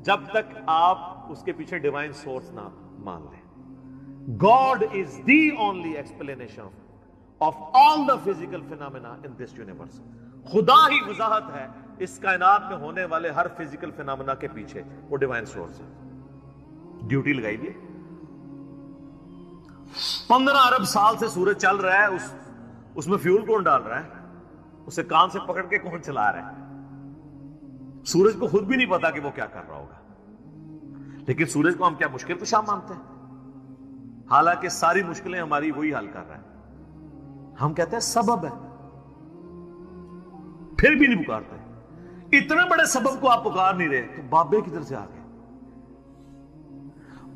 B: جب تک آپ اس کے پیچھے ڈیوائن سورس نہ مان لیں۔ God is the only explanation of all the physical phenomena in this universe۔ خدا ہی وضاحت ہے اس کائنات میں ہونے والے ہر فزیکل فینامنا کے پیچھے، وہ ڈیوائن سورس ہے۔ ڈیوٹی لگائی دی، 15 ارب سال سے سورج چل رہا ہے، اس میں فیول کون ڈال رہا ہے؟ اسے کان سے پکڑ کے کون چلا رہا ہے؟ سورج کو خود بھی نہیں پتا کہ وہ کیا کر رہا ہوگا، لیکن سورج کو ہم کیا مشکل کشا مانتے ہیں؟ حالانکہ ساری مشکلیں ہماری وہی حل کر رہا ہے۔ ہم کہتے ہیں سبب ہے، پھر بھی نہیں پکارتے۔ اتنے بڑے سبب کو آپ پکار نہیں رہے تو بابے کدھر سے آ گئے؟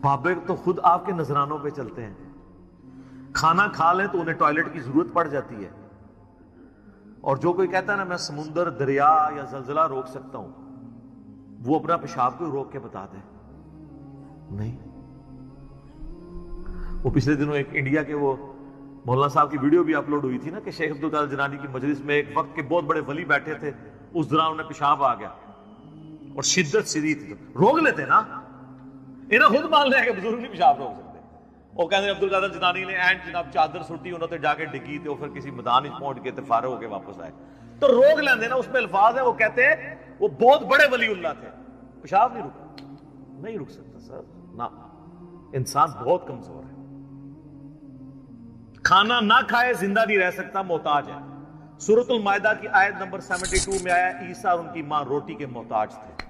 B: بابے تو خود آپ کے نذرانوں پہ چلتے ہیں، کھانا کھا لیں تو انہیں ٹوائلٹ کی ضرورت پڑ جاتی ہے، اور جو کوئی کہتا ہے نا میں سمندر، دریا یا زلزلہ روک سکتا ہوں، وہ اپنا پیشاب کو روک کے بتا دے نہیں۔ وہ پچھلے دنوں ایک انڈیا کے وہ مولانا صاحب کی ویڈیو بھی اپلوڈ ہوئی تھی نا کہ شیخ عبدالقادر جیلانی کی مجلس میں ایک وقت کے بہت بڑے ولی بیٹھے تھے، اس دوران انہیں پیشاب آ گیا اور شدت شدید تھی، روک لیتے نا، انہیں خود مان لیا کہ بزرگ نہیں پیشاب روک سکتے۔ وہ کہتے ہیں عبدالقادر جیلانی نے اینڈ جناب چادر سٹی انہوں نے جا کے ڈگی تھے، پھر کسی میدان پہنچ کے فارغ ہو کے واپس آئے، تو روک لیندے نا، اس میں الفاظ ہیں، وہ کہتے ہیں وہ بہت بڑے ولی اللہ تھے، پیشاب نہیں رکا، نہیں رک سکتا سر، نہ، انسان بہت کمزور ہے، کھانا نہ کھائے زندہ نہیں رہ سکتا، محتاج ہے۔ سورۃ المائدہ کی آیت نمبر 72 میں آیا عیسیٰ اور ان کی ماں روٹی کے محتاج تھے۔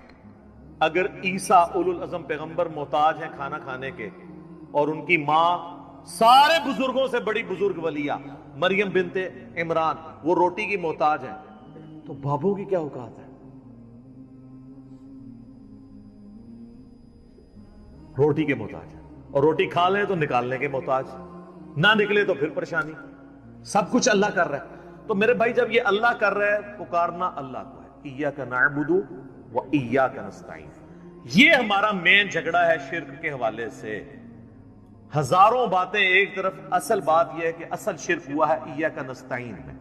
B: اگر عیسیٰ اولو العزم پیغمبر محتاج ہیں کھانا کھانے کے، اور ان کی ماں سارے بزرگوں سے بڑی بزرگ ولیہ مریم بنت عمران وہ روٹی کی محتاج ہے، تو بابوں کی کیا اوقات ہے؟ روٹی کے محتاج ہے، اور روٹی کھا لیں تو نکالنے کے محتاج، نہ نکلے تو پھر پریشانی، سب کچھ اللہ کر رہا ہے۔ تو میرے بھائی جب یہ اللہ کر رہا ہے، پکارنا اللہ کو ہے، ایاک نعبد و ایاک نستعین۔ یہ ہمارا مین جھگڑا ہے شرک کے حوالے سے، ہزاروں باتیں ایک طرف، اصل بات یہ ہے کہ اصل شرک ہوا ہے ایاک نستعین میں۔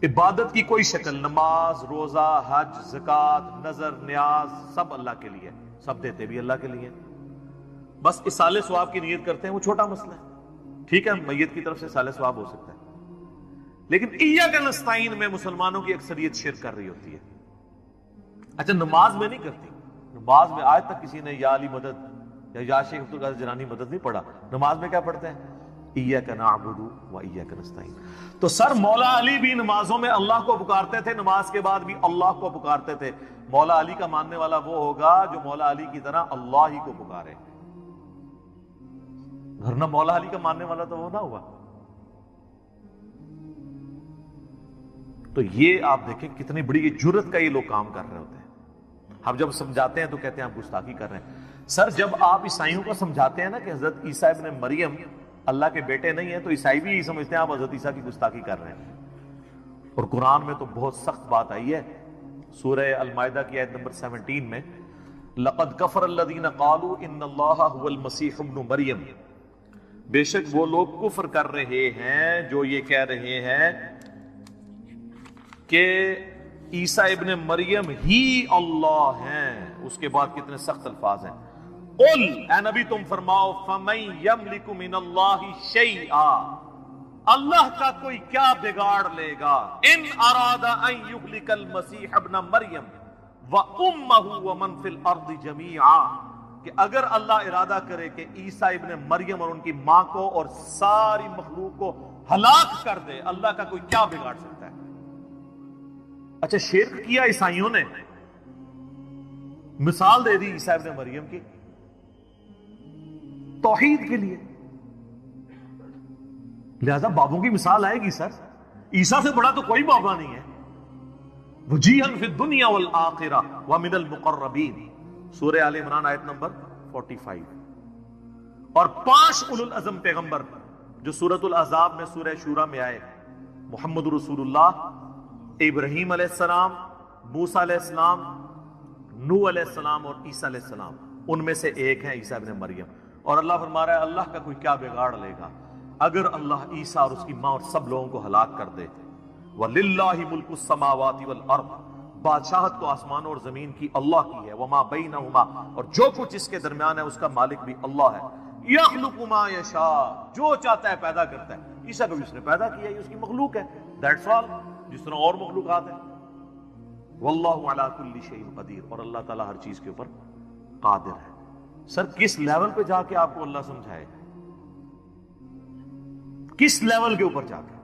B: عبادت کی کوئی شکل، نماز، روزہ، حج، زکوٰۃ، نظر، نیاز، سب اللہ کے لیے، سب دیتے بھی اللہ کے لیے، بس اصالہ ثواب کی نیت کرتے ہیں، وہ چھوٹا مسئلہ ہے، ٹھیک ہے، میت کی طرف سے اصالہ ثواب ہو سکتا ہے، لیکن ایاک نستعین میں مسلمانوں کی اکثریت شرک کر رہی ہوتی ہے۔ اچھا نماز میں نہیں کرتی، نماز میں آج تک کسی نے یا علی مدد یا شیخ عبدالقادر جیلانی مدد نہیں پڑھا، نماز میں کیا پڑھتے ہیں؟ ایاک نعبد و ایاک نستعین۔ تو سر مولا علی بھی نمازوں میں اللہ کو پکارتے تھے، نماز کے بعد بھی اللہ کو پکارتے تھے۔ مولا علی کا ماننے والا وہ ہوگا جو مولا علی کی طرح اللہ ہی کو پکارے، ورنہ مولا علی کا ماننے والا تو وہ نہ ہوا۔ تو یہ آپ دیکھیں کتنی بڑی جرت کا یہ لوگ کام کر رہے ہوتے ہیں۔ ہم جب سمجھاتے ہیں تو کہتے ہیں آپ گستاخی کر رہے ہیں۔ سر جب آپ عیسائیوں کو سمجھاتے ہیں نا کہ حضرت عیسیٰ ابن مریم اللہ کے بیٹے نہیں ہیں، تو عیسائی بھی یہی سمجھتے ہیں آپ حضرت عیسیٰ کی گستاخی کر رہے ہیں۔ اور قرآن میں تو بہت سخت بات آئی ہے، سورہ المائدہ کی آیت نمبر 17 میں، لَقَدْ كَفَرَ الَّذِينَ قَالُوا إِنَّ اللَّهَ هُوَ الْمَسِيحُ ابْنُ مَرْيَمَ، بے شک وہ لوگ کفر کر رہے ہیں جو یہ کہہ رہے ہیں کہ عیسیٰ ابن مریم ہی اللہ ہیں۔ اس کے بعد کتنے سخت الفاظ ہیں، قل اے نبی تم فرماؤ، فَمَن يَمْلِكُ مِنَ اللَّهِ شَيْئًا، اللہ کا کوئی کیا بگاڑ لے گا، ان اراد ان یہلک المسیح ابن مریم وامہ ومن فی الارض جمیعا، کہ اگر اللہ ارادہ کرے کہ عیسیٰ ابن مریم اور ان کی ماں کو اور ساری مخلوق کو ہلاک کر دے، اللہ کا کوئی کیا بگاڑ سکتا ہے؟ اچھا شرک کیا عیسائیوں نے، مثال دے دی عیسیٰ ابن مریم کی توحید کے لیے، لہذا بابوں کی مثال آئے گی سر، عیسیٰ سے بڑا تو کوئی بابا نہیں ہے۔ وجیہاً فی الدنیا والآخرہ ومن المقربین، سورہ آل عمران آیت نمبر 45۔ اور 5 اولو العزم پیغمبر جو سورۃ الاحزاب میں سورہ شورى میں آئے، محمد رسول اللہ، ابراہیم علیہ السلام، موسیٰ علیہ السلام، نوح علیہ السلام اور عیسیٰ علیہ السلام، ان میں سے ایک ہے عیسیٰ ابن مریم۔ اور اللہ فرما رہا ہے اللہ کا کوئی کیا بگاڑ لے گا اگر اللہ عیسیٰ اور اس کی ماں اور سب لوگوں کو ہلاک کر دے۔ وَلِلَّهِ مُلْكُ السَّمَاوَاتِ وَالْأَرْضِ، بادشاہت تو آسمانوں اور زمین کی اللہ کی ہے، وَمَا بَيْنَهُمَا، اور جو کچھ اس کے درمیان ہے اس کا مالک بھی اللہ ہے۔ يَخْلُقُ مَا يَشَاءُ، جو چاہتا ہے پیدا کرتا ہے، عیسیٰ کو بھی اس نے پیدا کیا، یہ اس کی مخلوق ہے، دیٹس آل، جس طرح اور مخلوقات ہیں۔ وَاللَّهُ عَلَى كُلِّ شَيْءٍ قَدِيرٌ، اور اللہ تعالیٰ ہر چیز کے اوپر قادر ہے۔ سر کس لیول پہ جا کے آپ کو اللہ سمجھائے گا، کس لیول کے اوپر جا کے؟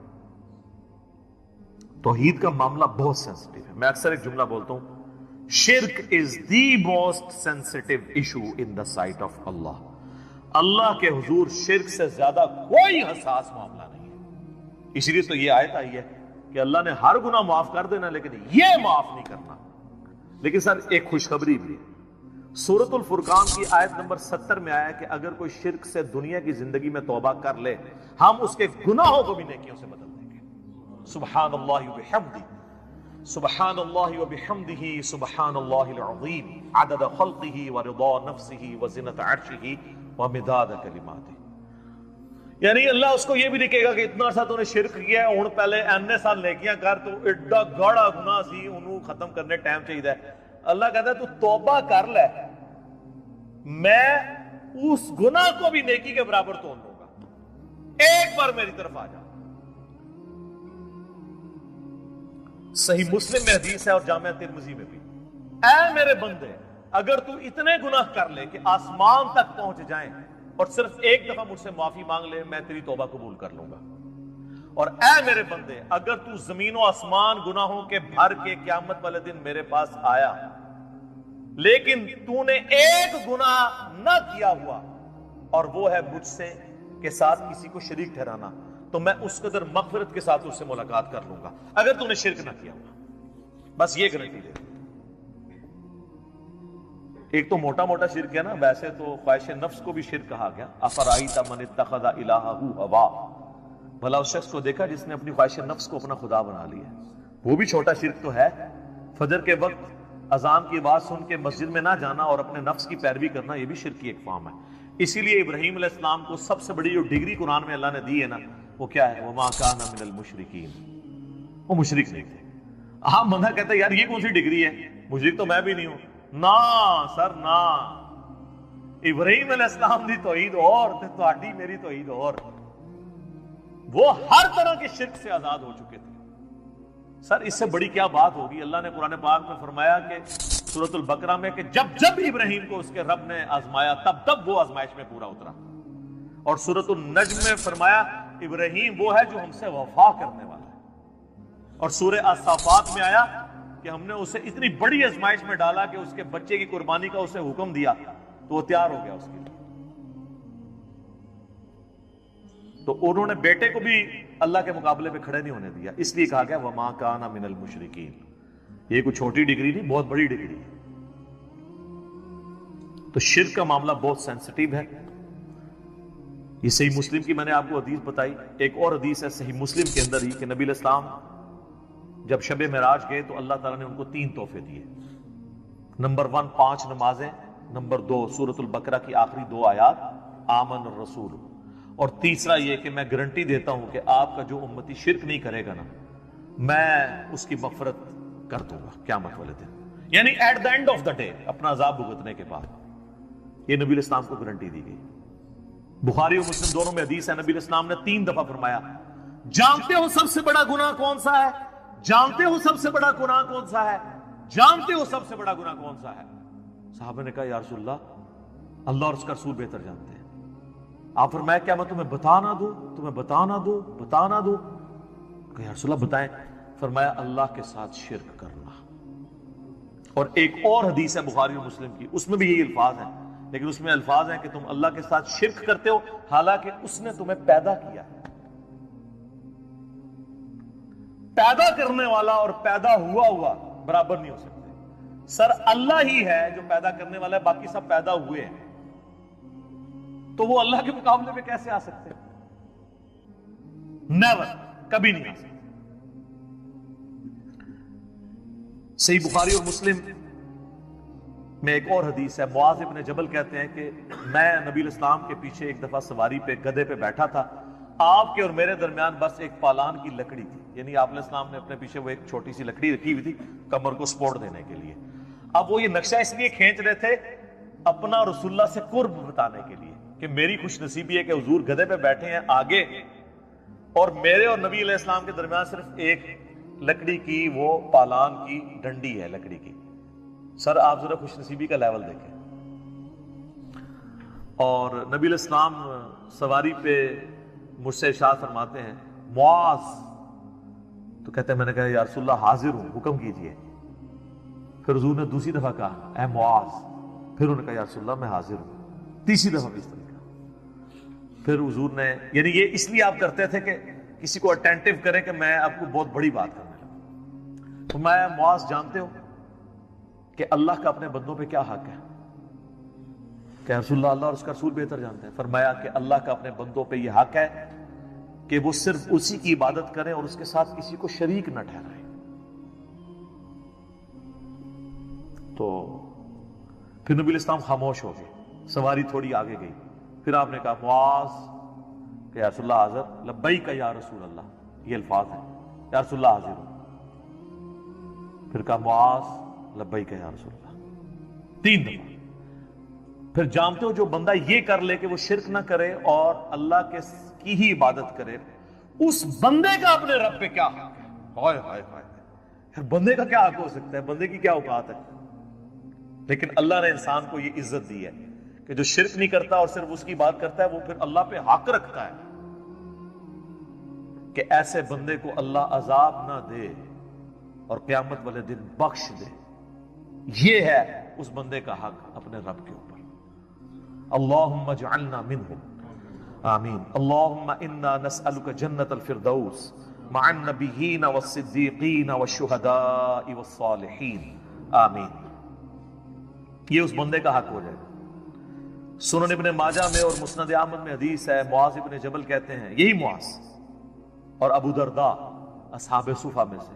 B: توحید کا معاملہ بہت سینسٹیو ہے۔ میں اکثر ایک جملہ بولتا ہوں، شرک is the most sensitive issue in the sight of Allah. Allah کے حضور شرک سے زیادہ کوئی حساس معاملہ نہیں ہے، اس لیے تو یہ آیت آئی ہے کہ اللہ نے ہر گناہ معاف کر دینا لیکن یہ معاف نہیں کرنا۔ لیکن سر ایک خوشخبری بھی ہے، سورۃ الفرقان کی آیت نمبر 70 میں آیا کہ اگر کوئی شرک سے دنیا کی زندگی میں توبہ کر لے، ہم اس کے گناہوں کو بھی نیکیوں سے بدل دیں گے۔ سبحان اللہ وبحمدہ سبحان اللہ وبحمدہ سبحان اللہ العظیم عدد خلقہ ورضا نفسہ وزنۃ عرشہ ومداد کلماتہ. یعنی اللہ اس کو یہ بھی لکھے گا کہ اتنا سا تو نے شرک کیا ہے، ہن پہلے اینے سال نیکیاں کر، تو ایڈا گاڑا گناہ سی، انہوں ختم کرنے ٹائم چاہیے. اللہ کہتا ہے تو توبہ کر لے، میں اس گناہ کو بھی نیکی کے برابر تول لوں گا، ایک بار میری طرف آ جا. صحیح مسلم میں حدیث ہے اور جامعہ ترمذی میں بھی، اے میرے بندے اگر تو اتنے گناہ کر لے کہ آسمان تک پہنچ جائیں اور صرف ایک دفعہ مجھ سے معافی مانگ لے، میں تیری توبہ قبول کر لوں گا. اور اے میرے بندے اگر تو زمین و آسمان گناہوں کے بھر کے قیامت والے دن میرے پاس آیا لیکن تو نے ایک گناہ نہ کیا ہوا اور وہ ہے مجھ سے کے ساتھ کسی کو شریک ٹھہرانا، تو میں اس قدر مغفرت کے ساتھ اس سے ملاقات کر لوں گا اگر تو نے شرک نہ کیا ہوا. بس یہ گارنٹی دے. ایک تو موٹا موٹا شرک ہے نا، ویسے تو خواہش نفس کو بھی شرک کہا گیا. افرائیت من اتخذ الہہ ہوا، بھلا اس شخص کو دیکھا جس نے اپنی خواہش نفس کو اپنا خدا بنا لیا. وہ بھی چھوٹا شرک تو ہے. فجر کے وقت اذان کی آواز سن کے مسجد میں نہ جانا اور اپنے نفس کی پیروی کرنا، یہ بھی شرک کی ایک فارم ہے. اسی لیے ابراہیم علیہ السلام کو سب سے بڑی جو ڈگری قرآن میں اللہ نے دی ہے نا، وہ کیا ہے؟ وما کان من المشرکین. وہ مشرک نہیں تھے. ہاں بندہ کہتا ہے یار یہ کون سی ڈگری ہے، مشرک تو میں بھی نہیں ہوں. نا سر نا، ابراہیم علیہ السلام دی توحید اور تے تہاڈی میری توحید اور. وہ ہر طرح کے شرک سے آزاد ہو چکے تھے. سر اس سے بڑی کیا بات ہوگی؟ اللہ نے قرآن پاک میں فرمایا کہ سورۃ البقرہ میں کہ جب جب ابراہیم کو اس کے رب نے آزمایا تب تب وہ آزمائش میں پورا اترا. اور سورۃ النجم میں فرمایا ابراہیم وہ ہے جو ہم سے وفا کرنے والا ہے. اور سورہ الصافات میں آیا کہ ہم نے اسے اتنی بڑی آزمائش میں ڈالا کہ اس کے بچے کی قربانی کا اسے حکم دیا تو وہ تیار ہو گیا اس کے لیے. تو انہوں نے بیٹے کو بھی اللہ کے مقابلے پہ کھڑے نہیں ہونے دیا، اس لیے کہا گیا وما کان من المشرکین. یہ کوئی چھوٹی ڈگری نہیں، بہت بڑی ڈگری ہے. تو شرک کا معاملہ بہت سینسٹیو ہے. یہ صحیح مسلم کی میں نے آپ کو حدیث بتائی. ایک اور حدیث ہے صحیح مسلم کے اندر ہی کہ نبی علیہ السلام جب شب معراج گئے تو اللہ تعالیٰ نے ان کو 3 تحفے دیے. نمبر 1 5 نمازیں، نمبر 2 سورۃ البقرہ کی آخری 2 آیات آمن الرسول، اور تیسرا یہ کہ میں گارنٹی دیتا ہوں کہ آپ کا جو امتی شرک نہیں کرے گا نا، میں اس کی مغفرت کر دوں گا قیامت والے دن. یعنی at the end of the day, اپنا عذاب بھگتنے کے بعد. یہ نبی علیہ السلام کو گارنٹی دی گئی. بخاری اور مسلم دونوں میں حدیث ہے، نبی علیہ السلام نے 3 دفعہ فرمایا جانتے ہو سب سے بڑا گناہ کون سا ہے؟ جانتے ہو سب سے بڑا گناہ کون سا ہے؟ جانتے ہو سب سے بڑا گناہ کون سا ہے؟ صحابہ نے کہا یا رسول اللہ اور اس کا رسول بہتر جانتے ہیں. آپ فرمایا کیا میں تمہیں بتا نہ دوں؟ تمہیں بتا نہ دوں؟ بتا نہ دوں؟ کہ یا رسول اللہ بتائیں. فرمایا اللہ کے ساتھ شرک کرنا. اور ایک اور حدیث ہے بخاری اور مسلم کی، اس میں بھی یہی الفاظ ہیں، لیکن اس میں الفاظ ہیں کہ تم اللہ کے ساتھ شرک کرتے ہو حالانکہ اس نے تمہیں پیدا کیا. پیدا کرنے والا اور پیدا ہوا برابر نہیں ہو سکتے. سر اللہ ہی ہے جو پیدا کرنے والا ہے، باقی سب پیدا ہوئے ہیں. تو وہ اللہ کے مقابلے میں کیسے آ سکتے ہیں؟ نیور، کبھی نہیں آ سکتے. صحیح بخاری اور مسلم میں ایک اور حدیث ہے، معاذ ابن جبل کہتے ہیں کہ میں نبی علیہ السلام کے پیچھے ایک دفعہ سواری پہ گدھے پہ بیٹھا تھا. آپ کے اور میرے درمیان بس ایک پالان کی لکڑی تھی. یعنی آپ علیہ السلام نے اپنے پیچھے وہ ایک چھوٹی سی لکڑی رکھی ہوئی تھی کمر کو سپورٹ دینے کے لیے. اب وہ یہ نقشہ اس لیے کھینچ رہے تھے اپنا رسول اللہ سے قرب بتانے کے لیے کہ میری خوش نصیبی ہے کہ حضور گدھے پہ بیٹھے ہیں آگے اور میرے اور نبی علیہ السلام کے درمیان صرف ایک لکڑی کی وہ پالان کی ڈنڈی ہے لکڑی کی. سر آپ ذرا خوش نصیبی کا لیول دیکھیں. اور نبی علیہ السلام سواری پہ مجھ سے ارشاد فرماتے ہیں معاذ، تو کہتے ہیں میں نے کہا یا رسول اللہ حاضر ہوں، حکم کیجئے. پھر حضور نے دوسری دفعہ کہا اے معاذ، پھر انہوں نے کہا یا رسول اللہ میں حاضر ہوں. تیسری دفعہ بھی اس طرح کہا. پھر حضور نے، یعنی یہ اس لیے آپ کرتے تھے کہ کسی کو اٹینٹیو کریں کہ میں آپ کو بہت بڑی بات کرنے لگا. تو میں معاذ جانتے ہو کہ اللہ کا اپنے بندوں پہ کیا حق ہے؟ کہ رسول اللہ اور اس کا رسول بہتر جانتے ہیں. فرمایا کہ اللہ کا اپنے بندوں پہ یہ حق ہے کہ وہ صرف اسی کی عبادت کریں اور اس کے ساتھ کسی کو شریک نہ ٹھہرائیں. تو پھر نبی علیہ السلام خاموش ہو گئے. سواری تھوڑی آگے گئی. پھر آپ نے کہا معاذ کہ یا رسول اللہ حاضر. لبیک یا رسول اللہ، یہ الفاظ ہیں، یا رسول اللہ حاضر. پھر کہا معاذ لبیک یا رسول اللہ، 3 دفعہ. پھر جانتے ہو جو بندہ یہ کر لے کہ وہ شرک نہ کرے اور اللہ کی ہی عبادت کرے، اس بندے کا اپنے رب پہ کیا حق ہے؟ ہائے ہائے ہائے، بندے کا کیا حق ہو سکتا ہے؟ بندے کی کیا اوقات ہے؟ لیکن اللہ نے انسان کو یہ عزت دی ہے کہ جو شرک نہیں کرتا اور صرف اس کی بات کرتا ہے، وہ پھر اللہ پہ حق رکھتا ہے کہ ایسے بندے کو اللہ عذاب نہ دے اور قیامت والے دن بخش دے. یہ ہے اس بندے کا حق اپنے رب کے اوپر. اللہم اجعلنا منہم، آمین. اللہم انا نسألک جنت الفردوس مع النبیین والصدیقین والشہداء والصالحین، آمین. یہ اس بندے کا حق ہو جائے گا. سنن ابن ماجہ میں اور مسند احمد میں حدیث ہے، معاذ ابن جبل کہتے ہیں، یہی معاذ اور ابو درداء اصحاب صفہ میں سے،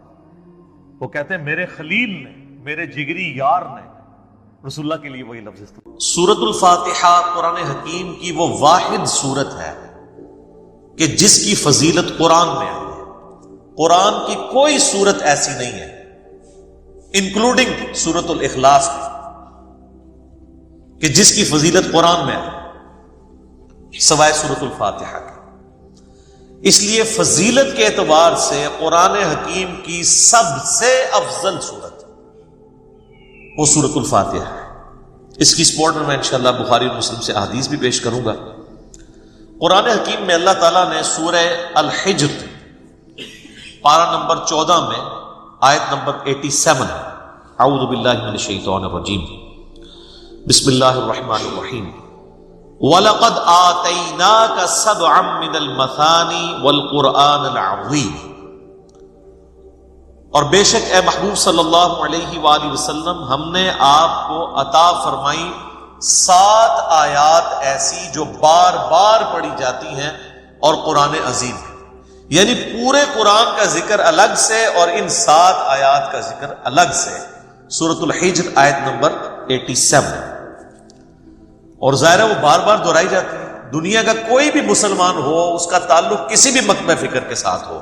B: وہ کہتے ہیں میرے خلیل نے، میرے جگری یار نے رسول اللہ کے لیے وہی لفظ استعمال.
C: سورۃ الفاتحہ قرآن حکیم کی وہ واحد سورت ہے کہ جس کی فضیلت قرآن میں آئی ہے. قرآن کی کوئی سورت ایسی نہیں ہے انکلوڈنگ سورۃ الاخلاص کہ جس کی فضیلت قرآن میں آئی سوائے سورۃ الفاتحہ کی. اس لیے فضیلت کے اعتبار سے قرآن حکیم کی سب سے افضل سورت وہ سورۃ الفاتحہ ہے. اس کی سپورٹ میں انشاءاللہ بخاری اور مسلم سے احادیث بھی پیش کروں گا. قرآن حکیم میں اللہ تعالیٰ نے سورہ الحجر پارہ نمبر 14 میں آیت نمبر 87، اعوذ باللہ من الشیطان الرجیم، بسم اللہ الرحمن الرحیم، وَلَقَدْ آتَيْنَاكَ سَبْعًا مِّنَ الْمَثَانِي وَالْقُرْآنَ الْعَظِيمِ. اور بے شک اے محبوب صلی اللہ علیہ وآلہ وسلم، ہم نے آپ کو عطا فرمائی 7 آیات ایسی جو بار بار پڑھی جاتی ہیں اور قرآن عظیم ہے. یعنی پورے قرآن کا ذکر الگ سے اور ان 7 آیات کا ذکر الگ سے. سورۃ الحجر آیت نمبر 87. اور ظاہر ہے وہ بار بار دہرائی جاتی ہے. دنیا کا کوئی بھی مسلمان ہو، اس کا تعلق کسی بھی مکتبہ فکر کے ساتھ ہو،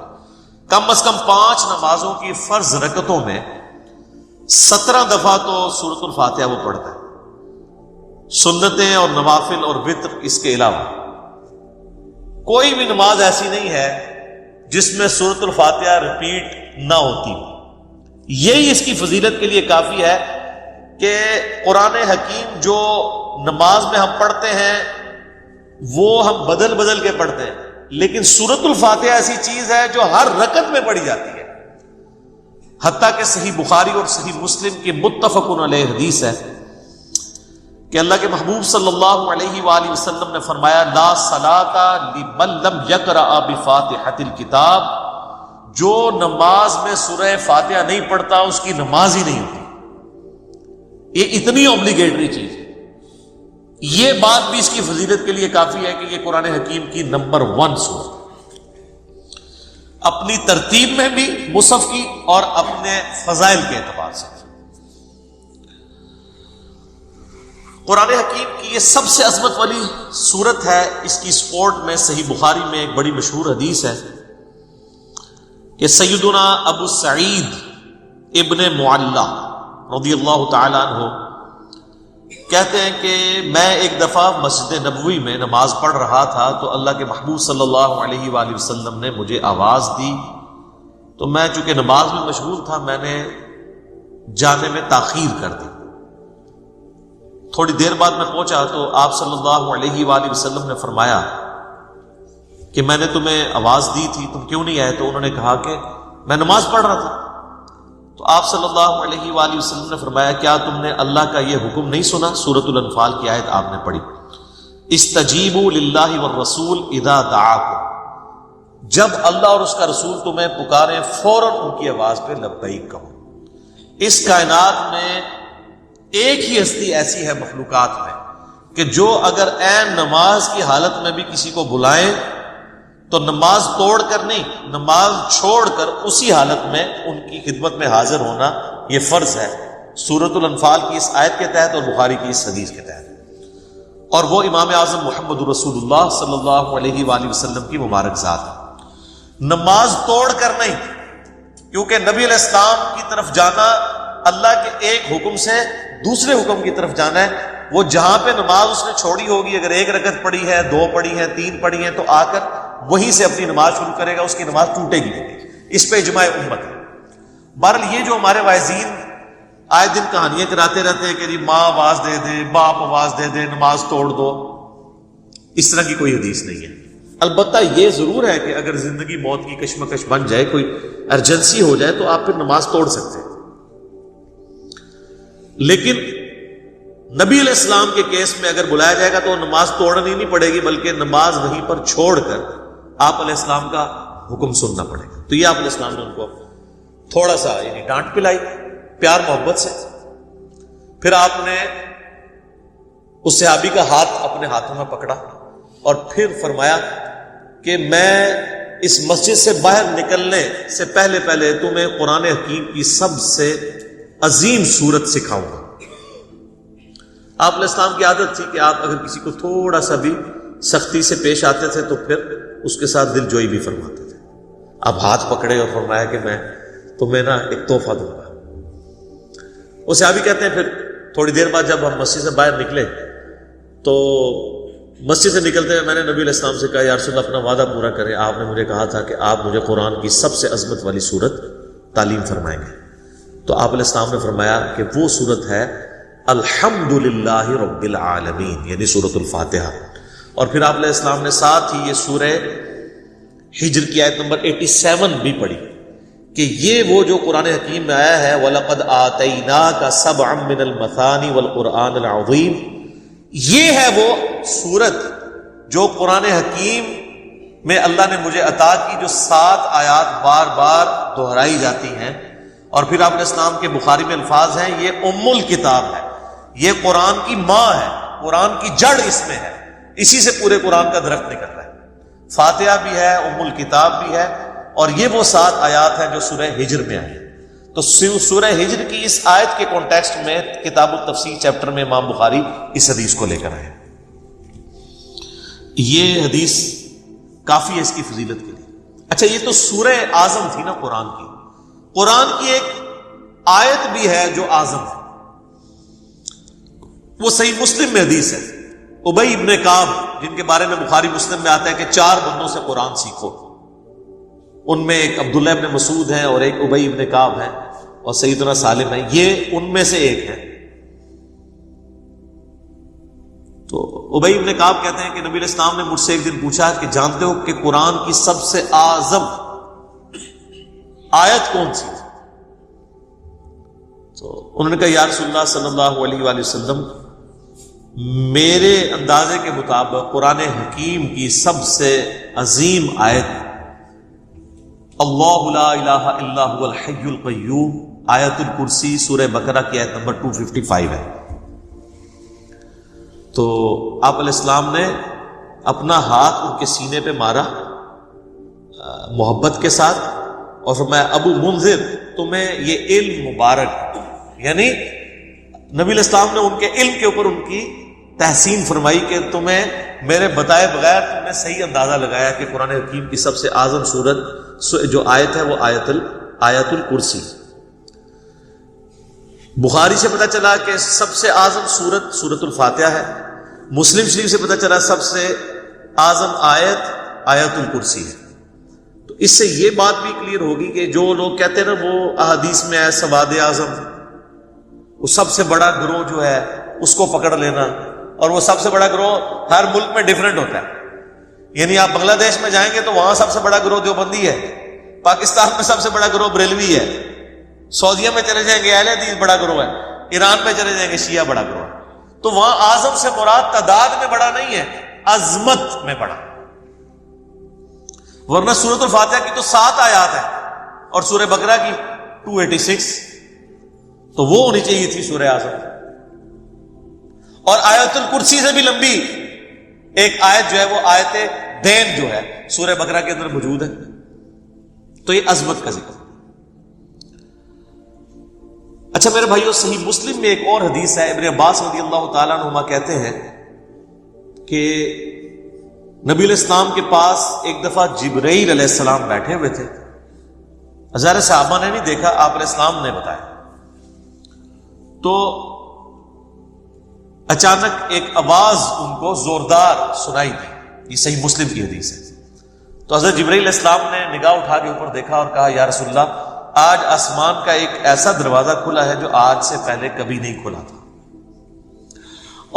C: کم از کم 5 نمازوں کی فرض رکعتوں میں 17 دفعہ تو سورۃ الفاتحہ وہ پڑھتا ہے. سنتیں اور نوافل اور وتر اس کے علاوہ کوئی بھی نماز ایسی نہیں ہے جس میں سورۃ الفاتحہ ریپیٹ نہ ہوتی. یہی اس کی فضیلت کے لیے کافی ہے کہ قرآن حکیم جو نماز میں ہم پڑھتے ہیں وہ ہم بدل بدل کے پڑھتے ہیں، لیکن سورۃ الفاتحہ ایسی چیز ہے جو ہر رکعت میں پڑھی جاتی ہے. حتیٰ کہ صحیح بخاری اور صحیح مسلم کی متفق علیہ حدیث ہے کہ اللہ کے محبوب صلی اللہ علیہ وآلہ وسلم نے فرمایا، لا صلاۃ لمن لم یقرأ بفاتحۃ الکتاب. جو نماز میں سورہ فاتحہ نہیں پڑھتا اس کی نماز ہی نہیں ہوتی. یہ اتنی اوبلیگیٹری چیز ہے. یہ بات بھی اس کی فضیلت کے لیے کافی ہے کہ یہ قرآن حکیم کی نمبر 1 سورت اپنی ترتیب میں بھی مصحف کی اور اپنے فضائل کے اعتبار سے. قرآن حکیم کی یہ سب سے عظمت والی سورت ہے. اس کی سپورٹ میں صحیح بخاری میں ایک بڑی مشہور حدیث ہے کہ سیدنا ابو سعید ابن معلہ رضی اللہ تعالیٰ عنہ کہتے ہیں کہ میں ایک دفعہ مسجد نبوی میں نماز پڑھ رہا تھا تو اللہ کے محبوب صلی اللہ علیہ وآلہ وسلم نے مجھے آواز دی. تو میں چونکہ نماز میں مشغول تھا میں نے جانے میں تاخیر کر دی. تھوڑی دیر بعد میں پہنچا تو آپ صلی اللہ علیہ وآلہ وسلم نے فرمایا کہ میں نے تمہیں آواز دی تھی، تم کیوں نہیں آئے؟ تو انہوں نے کہا کہ میں نماز پڑھ رہا تھا. تو آپ صلی اللہ علیہ وآلہ وسلم نے فرمایا، کیا تم نے اللہ کا یہ حکم نہیں سنا؟ سورۃ الانفال کی آیت آپ نے پڑھی، استجیبوا للہ والرسول اذا دعاکم. جب اللہ اور اس کا رسول تمہیں پکاریں فوراً ان کی آواز پہ لبیک کہو. اس کائنات میں ایک ہی ہستی ایسی ہے مخلوقات میں کہ جو اگر عین نماز کی حالت میں بھی کسی کو بلائیں تو نماز توڑ کر نہیں، نماز چھوڑ کر اسی حالت میں ان کی خدمت میں حاضر ہونا یہ فرض ہے، سورۃ الانفال کی اس آیت کے تحت اور بخاری کی اس حدیث کے تحت۔ اور وہ امام اعظم محمد رسول اللہ صلی اللہ علیہ وآلہ وسلم کی مبارک ذات ہے۔ نماز توڑ کر نہیں، کیونکہ نبی علیہ السلام کی طرف جانا اللہ کے ایک حکم سے دوسرے حکم کی طرف جانا ہے۔ وہ جہاں پہ نماز اس نے چھوڑی ہوگی، اگر 1 رکعت پڑھی ہے، 2 پڑھی ہے، 3 پڑھی ہے، تو آ کر وہیں سے اپنی نماز شروع کرے گا، اس کی نماز ٹوٹے گی نہیں۔ اس پہ اجماع امت ہے۔ بہرحال یہ جو ہمارے واعظین آئے دن کہانیاں کراتے رہتے ہیں کہ جی ماں آواز دے دے، باپ آواز دے دے، نماز توڑ دو، اس طرح کی کوئی حدیث نہیں ہے۔ البتہ یہ ضرور ہے کہ اگر زندگی موت کی کشمکش بن جائے، کوئی ایمرجنسی ہو جائے، تو آپ پھر نماز توڑ سکتے ہیں۔ لیکن نبی علیہ السلام کے کیس میں اگر بلایا جائے گا تو نماز توڑنی نہیں پڑے گی، بلکہ نماز وہیں پر چھوڑ کر آپ علیہ السلام کا حکم سننا پڑے گا۔ تو یہ آپ علیہ السلام نے ان کو تھوڑا سا ڈانٹ پلائی پیار محبت سے۔ پھر آپ نے اس صحابی کا ہاتھ اپنے ہاتھوں میں پکڑا اور پھر فرمایا کہ میں اس مسجد سے باہر نکلنے سے پہلے تمہیں قرآن حکیم کی سب سے عظیم صورت سکھاؤں گا۔ آپ علیہ السلام کی عادت تھی کہ آپ اگر کسی کو تھوڑا سا بھی سختی سے پیش آتے تھے تو پھر اس کے ساتھ دل جوئی بھی فرماتے تھے۔ آپ ہاتھ پکڑے اور فرمایا کہ میں تمہیں ایک تحفہ دوں گا۔ وہ صحابی کہتے ہیں پھر تھوڑی دیر بعد جب ہم مسجد سے باہر نکلے تو مسجد سے نکلتے ہوئے میں نے نبی علیہ السلام سے کہا یا رسول اللہ اپنا وعدہ پورا کریں، آپ نے مجھے کہا تھا کہ آپ مجھے قرآن کی سب سے عظمت والی صورت تعلیم فرمائیں گے۔ تو آپ علیہ السلام نے فرمایا کہ وہ صورت ہے الحمدللہ رب العالمین، یعنی سورۃ الفاتحہ۔ اور پھر آپ علیہ السلام نے ساتھ ہی یہ سورہ ہجر کی آیت نمبر 87 بھی پڑھی کہ یہ وہ جو قرآن حکیم میں آیا ہے وَلَقَدْ آتَيْنَاكَ سَبْعًا مِّنَ الْمَثَانِ وَالْقُرْآنِ الْعَظِيمِ، یہ ہے وہ سورت جو قرآن حکیم میں اللہ نے مجھے عطا کی، جو 7 آیات بار بار دہرائی جاتی ہیں۔ اور پھر آپ علیہ السلام کے بخاری میں الفاظ ہیں یہ ام الکتاب ہے، یہ قرآن کی ماں ہے، قرآن کی جڑ اس میں ہے، اسی سے پورے قرآن کا درخت نکل رہا ہے۔ فاتحہ بھی ہے، ام الکتاب بھی ہے، اور یہ وہ 7 آیات ہیں جو سورہ ہجر میں آئی۔ تو سورہ ہجر کی اس آیت کے کانٹیکسٹ میں کتاب التفسیر چیپٹر میں امام بخاری اس حدیث کو لے کر آئے۔ یہ حدیث کافی ہے اس کی فضیلت کے لیے۔ اچھا، یہ تو سورہ اعظم تھی نا قرآن کی، قرآن کی ایک آیت بھی ہے جو اعظم ہے، وہ صحیح مسلم میں حدیث ہے۔ ابی ابن کعب، جن کے بارے میں بخاری مسلم میں آتا ہے کہ 4 بندوں سے قرآن سیکھو، ان میں ایک عبداللہ ابن مسعود ہیں اور ایک ابی ابن کعب ہیں اور سیدنا سالم ہیں، یہ ان میں سے ایک ہے۔ تو ابی ابن کعب کہتے ہیں کہ نبی علیہ السلام نے مجھ سے ایک دن پوچھا کہ جانتے ہو کہ قرآن کی سب سے اعظم آیت کون سی؟ تو انہوں نے کہا یا رسول اللہ صلی اللہ علیہ وآلہ وسلم، میرے اندازے کے مطابق قرآن حکیم کی سب سے عظیم آیت اللہ لا الہ الا هو الحی القیوم، آیت الکرسی، سورہ بقرہ کی آیت نمبر 255 ہے۔ تو آپ علیہ السلام نے اپنا ہاتھ ان کے سینے پہ مارا محبت کے ساتھ اور فرمایا ابو منذر، تمہیں یہ علم مبارک، یعنی نبی علیہ السلام نے ان کے علم کے اوپر ان کی تحسین فرمائی کہ تمہیں میرے بتائے بغیر تم نے صحیح اندازہ لگایا کہ قرآن حکیم کی سب سے اعظم سورت جو آیت ہے وہ آیت الکرسی۔ بخاری سے پتہ چلا کہ سب سے اعظم سورت سورۃ الفاتحہ ہے، مسلم شریف سے پتہ چلا سب سے اعظم آیت الکرسی ہے۔ تو اس سے یہ بات بھی کلیئر ہوگی کہ جو لوگ کہتے ہیں نا وہ احادیث میں ہے سواد اعظم، وہ سب سے بڑا گروہ جو ہے اس کو پکڑ لینا، اور وہ سب سے بڑا گروہ ہر ملک میں ڈیفرنٹ ہوتا ہے۔ یعنی آپ بنگلہ دیش میں جائیں گے تو وہاں سب سے بڑا گروہ دیوبندی ہے، پاکستان میں سب سے بڑا گروہ بریلوی ہے، سعودیہ میں چلے جائیں گے اہل حدیث بڑا گروہ ہے، ایران میں چلے جائیں گے شیعہ بڑا گروہ ہے۔ تو وہاں اعظم سے مراد تعداد میں بڑا نہیں ہے، عظمت میں بڑا۔ ورنہ سورۃ الفاتحہ کی تو 7 آیات ہیں اور سورہ بقرہ کی 286، تو وہ ہونی چاہیے تھی سورہ اعظم۔ اور آیت الکرسی سے بھی لمبی ایک آیت جو ہے وہ آیت دین جو ہے سورہ بقرہ کے اندر موجود ہے. تو یہ عظمت کا ذکر. اچھا میرے بھائیو، صحیح مسلم میں ایک اور حدیث ہے. ابن عباس رضی اللہ تعالیٰ عنہما کہتے ہیں کہ نبی علیہ السلام کے پاس ایک دفعہ جبرائیل علیہ السلام بیٹھے ہوئے تھے. ہزار صحابہ نے نہیں دیکھا، آپ علیہ السلام نے بتایا. تو اچانک ایک آواز ان کو زوردار سنائی دی. یہ صحیح مسلم کی حدیث ہے. تو حضرت جبرائیل علیہ السلام نے نگاہ اٹھا کے اوپر دیکھا اور کہا یا رسول اللہ، آج آسمان کا ایک ایسا دروازہ کھلا ہے جو آج سے پہلے کبھی نہیں کھلا تھا،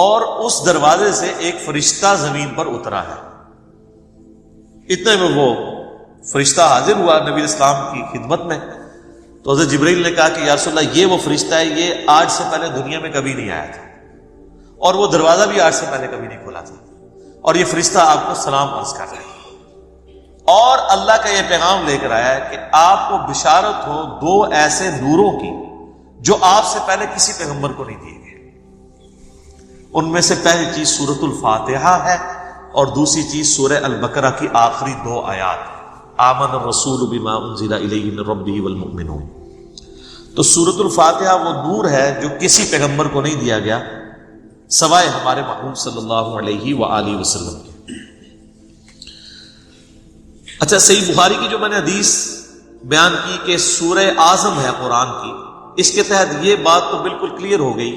C: اور اس دروازے سے ایک فرشتہ زمین پر اترا ہے. اتنے میں وہ فرشتہ حاضر ہوا نبی علیہ السلام کی خدمت میں. تو حضرت جبرائیل نے کہا کہ یا رسول اللہ، یہ وہ فرشتہ ہے، یہ آج سے پہلے دنیا میں کبھی نہیں آیا تھا، اور وہ دروازہ بھی آج سے پہلے کبھی نہیں کھلا تھا، اور یہ فرشتہ آپ کو سلام عرض کر رہا ہے، اور اللہ کا یہ پیغام لے کر آیا ہے کہ آپ کو بشارت ہو دو ایسے نوروں کی جو آپ سے پہلے کسی پیغمبر کو نہیں دیے گئے. ان میں سے پہلی چیز سورۃ الفاتحہ ہے، اور دوسری چیز سورہ البقرہ کی آخری 2 آیات، آمن الرسول بما انزل الیہ من ربہ والمؤمنون. تو سورۃ الفاتحہ وہ نور ہے جو کسی پیغمبر کو نہیں دیا گیا سوائے ہمارے محبوب صلی اللہ علیہ وآلہ وسلم کے. اچھا، صحیح بخاری کی جو میں نے حدیث بیان کی کہ سورہ اعظم ہے قرآن کی، اس کے تحت یہ بات تو بالکل کلیئر ہو گئی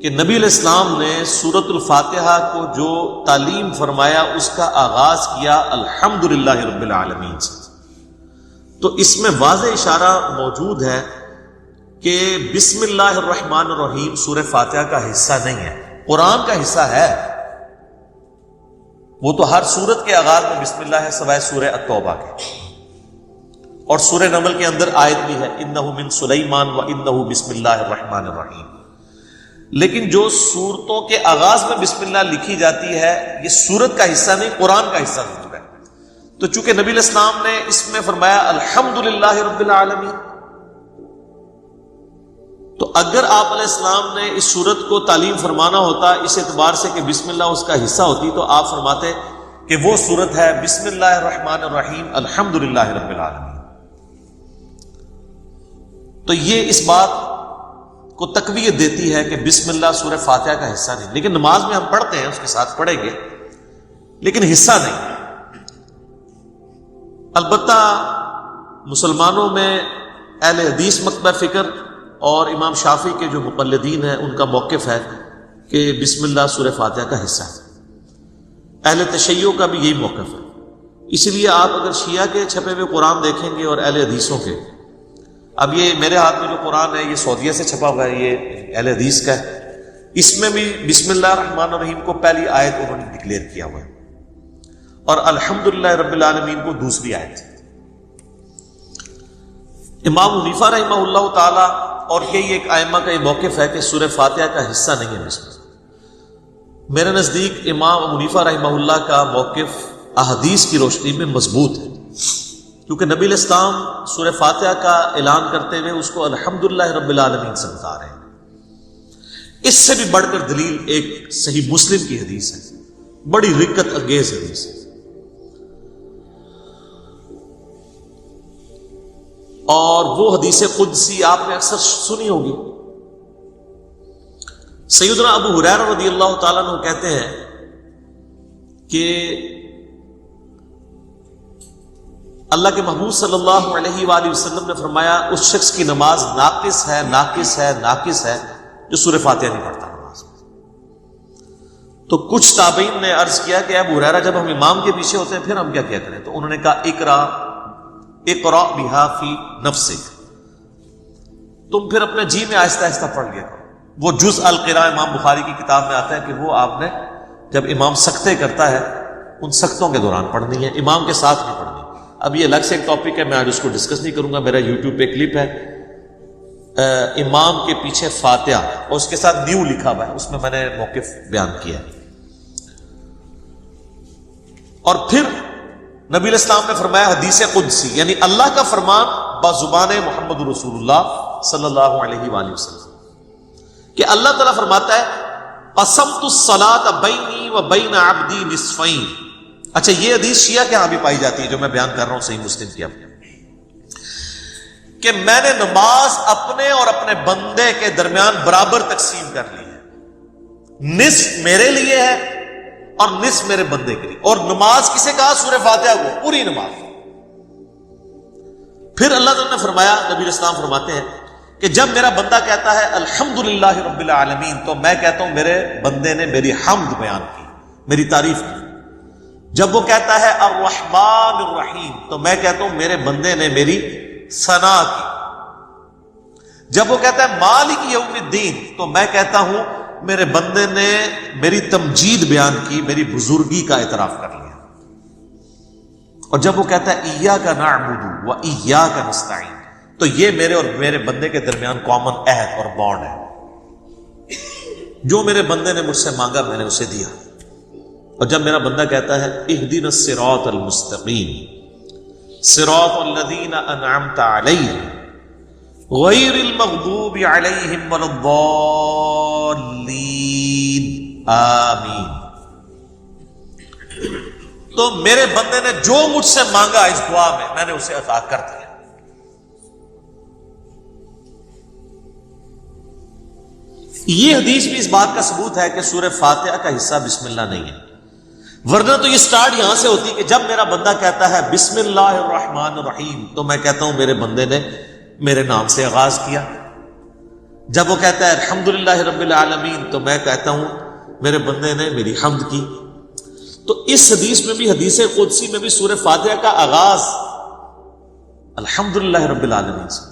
C: کہ نبی علیہ السلام نے سورۃ الفاتحہ کو جو تعلیم فرمایا اس کا آغاز کیا الحمدللہ رب العالمین سے. تو اس میں واضح اشارہ موجود ہے کہ بسم اللہ الرحمن الرحیم سورہ فاتحہ کا حصہ نہیں ہے، قرآن کا حصہ ہے. وہ تو ہر سورت کے آغاز میں بسم اللہ ہے سوائے سورہ التوبہ کے، اور سورہ نمل کے اندر آیت بھی ہے انہ من سلیمان و انہ بسم اللہ الرحمن الرحیم. لیکن جو سورتوں کے آغاز میں بسم اللہ لکھی جاتی ہے یہ سورت کا حصہ نہیں، قرآن کا حصہ ضرور ہے. تو چونکہ نبی علیہ السلام نے اس میں فرمایا الحمدللہ رب العالمین، تو اگر آپ علیہ السلام نے اس سورت کو تعلیم فرمانا ہوتا اس اعتبار سے کہ بسم اللہ اس کا حصہ ہوتی، تو آپ فرماتے کہ وہ سورت ہے بسم اللہ الرحمن الرحیم الحمدللہ رب العالمین. تو یہ اس بات کو تقویت دیتی ہے کہ بسم اللہ سورہ فاتحہ کا حصہ نہیں. لیکن نماز میں ہم پڑھتے ہیں، اس کے ساتھ پڑھیں گے، لیکن حصہ نہیں. البتہ مسلمانوں میں اہل حدیث مکتبہ فکر اور امام شافعی کے جو مقلدین ہیں ان کا موقف ہے کہ بسم اللہ سورہ فاتحہ کا حصہ ہے. اہل تشیع کا بھی یہی موقف ہے. اس لیے آپ اگر شیعہ کے چھپے ہوئے قرآن دیکھیں گے اور اہل حدیثوں کے، اب یہ میرے ہاتھ میں جو قرآن ہے یہ سعودیہ سے چھپا ہوا ہے، یہ اہل حدیث کا ہے، اس میں بھی بسم اللہ الرحمن الرحیم کو پہلی آیت انہوں نے ڈکلیئر کیا ہوا ہے، اور الحمدللہ رب العالمین کو دوسری آیت. امام حنیفہ رحمہ اللہ تعالی اور کئی ایک ائمہ کا یہ موقف ہے کہ سورہ فاتحہ کا حصہ نہیں ہے بسم اللہ. میرے نزدیک امام حنیفہ رحمہ اللہ کا موقف احادیث کی روشنی میں مضبوط ہے، کیونکہ نبی علیہ السلام سورہ فاتحہ کا اعلان کرتے ہوئے اس کو الحمدللہ رب العالمین سے بتا رہے ہیں. اس سے بھی بڑھ کر دلیل ایک صحیح مسلم کی حدیث ہے، بڑی رکت انگیز حدیث ہے، اور وہ حدیث قدسی آپ نے اکثر سنی ہوگی. سیدنا ابو ہریرہ رضی اللہ تعالیٰ عنہ کہتے ہیں کہ اللہ کے محبوب صلی اللہ علیہ وآلہ وسلم نے فرمایا اس شخص کی نماز ناقص ہے ناقص ہے ناقص ہے جو سورہ فاتحہ نہیں پڑھتا نماز میں. تو کچھ تابعین نے عرض کیا کہ ابو ہریرہ جب ہم امام کے پیچھے ہوتے ہیں پھر ہم کیا کریں؟ تو انہوں نے کہا اقرا بہا فی نفسک، تم پھر اپنے جی میں آہستہ آہستہ پڑھ لیا کرو. وہ جز القراء امام بخاری کی کتاب میں آتا ہے کہ وہ آپ نے جب امام سکتے کرتا ہے ان سکتوں کے دوران پڑھنی ہے، امام کے ساتھ نہیں پڑھنی. اب یہ الگ سے ایک ٹاپک ہے، میں آج اس کو ڈسکس نہیں کروں گا. میرا یوٹیوب پہ کلپ ہے امام کے پیچھے فاتحہ اور اس کے ساتھ نیو لکھا ہوا ہے، اس میں نے موقف بیان کیا. اور پھر نبی علیہ السلام نے فرمایا حدیث قدسی، یعنی اللہ کا فرمان بزبان محمد رسول اللہ صلی اللہ علیہ وآلہ وسلم، کہ اللہ تعالیٰ فرماتا ہے قسمت الصلاۃ بینی و بین عبدی نصفین، اچھا، یہ حدیث شیعہ کے ہاں بھی پائی جاتی ہے جو میں بیان کر رہا ہوں صحیح مسلم کی، کہ میں نے نماز اپنے اور اپنے بندے کے درمیان برابر تقسیم کر لی ہے، نصف میرے لیے ہے اور نصف میرے بندے کے لیے. اور نماز کسے کہا؟ سورہ فاتحہ کو، پوری نماز. پھر اللہ تعالیٰ نے فرمایا، نبی اسلام فرماتے ہیں کہ جب میرا بندہ کہتا ہے الحمدللہ رب العالمین، تو میں کہتا ہوں میرے بندے نے میری حمد بیان کی، میری تعریف کی. جب وہ کہتا ہے الرحمن الرحیم، تو میں کہتا ہوں میرے بندے نے میری ثنا کی. جب وہ کہتا ہے مالک یوم الدین، تو میں کہتا ہوں میرے بندے نے میری تمجید بیان کی، میری بزرگی کا اعتراف کر لیا. اور جب وہ کہتا ہے ایاک نعبد و ایاک نستعین، تو یہ میرے اور میرے بندے کے درمیان کامن عہد اور بانڈ ہے. جو میرے بندے نے مجھ سے مانگا میں نے اسے دیا. اور جب میرا بندہ کہتا ہے اہدنا الصراط المستقیم صراط الذین انعمت علیہم غیر المغضوب علیہم ولا الضالین آمین، تو میرے بندے نے جو مجھ سے مانگا اس دعا میں نے اسے عطا کر دیا. یہ حدیث بھی اس بات کا ثبوت ہے کہ سورہ فاتحہ کا حصہ بسم اللہ نہیں ہے، ورنہ تو یہ سٹارٹ یہاں سے ہوتی کہ جب میرا بندہ کہتا ہے بسم اللہ الرحمن الرحیم، تو میں کہتا ہوں میرے بندے نے میرے نام سے آغاز کیا. جب وہ کہتا ہے الحمدللہ رب العالمین، تو میں کہتا ہوں میرے بندے نے میری حمد کی. تو اس حدیث میں بھی، حدیث قدسی میں بھی، سورہ فاتحہ کا آغاز الحمدللہ رب العالمین سے.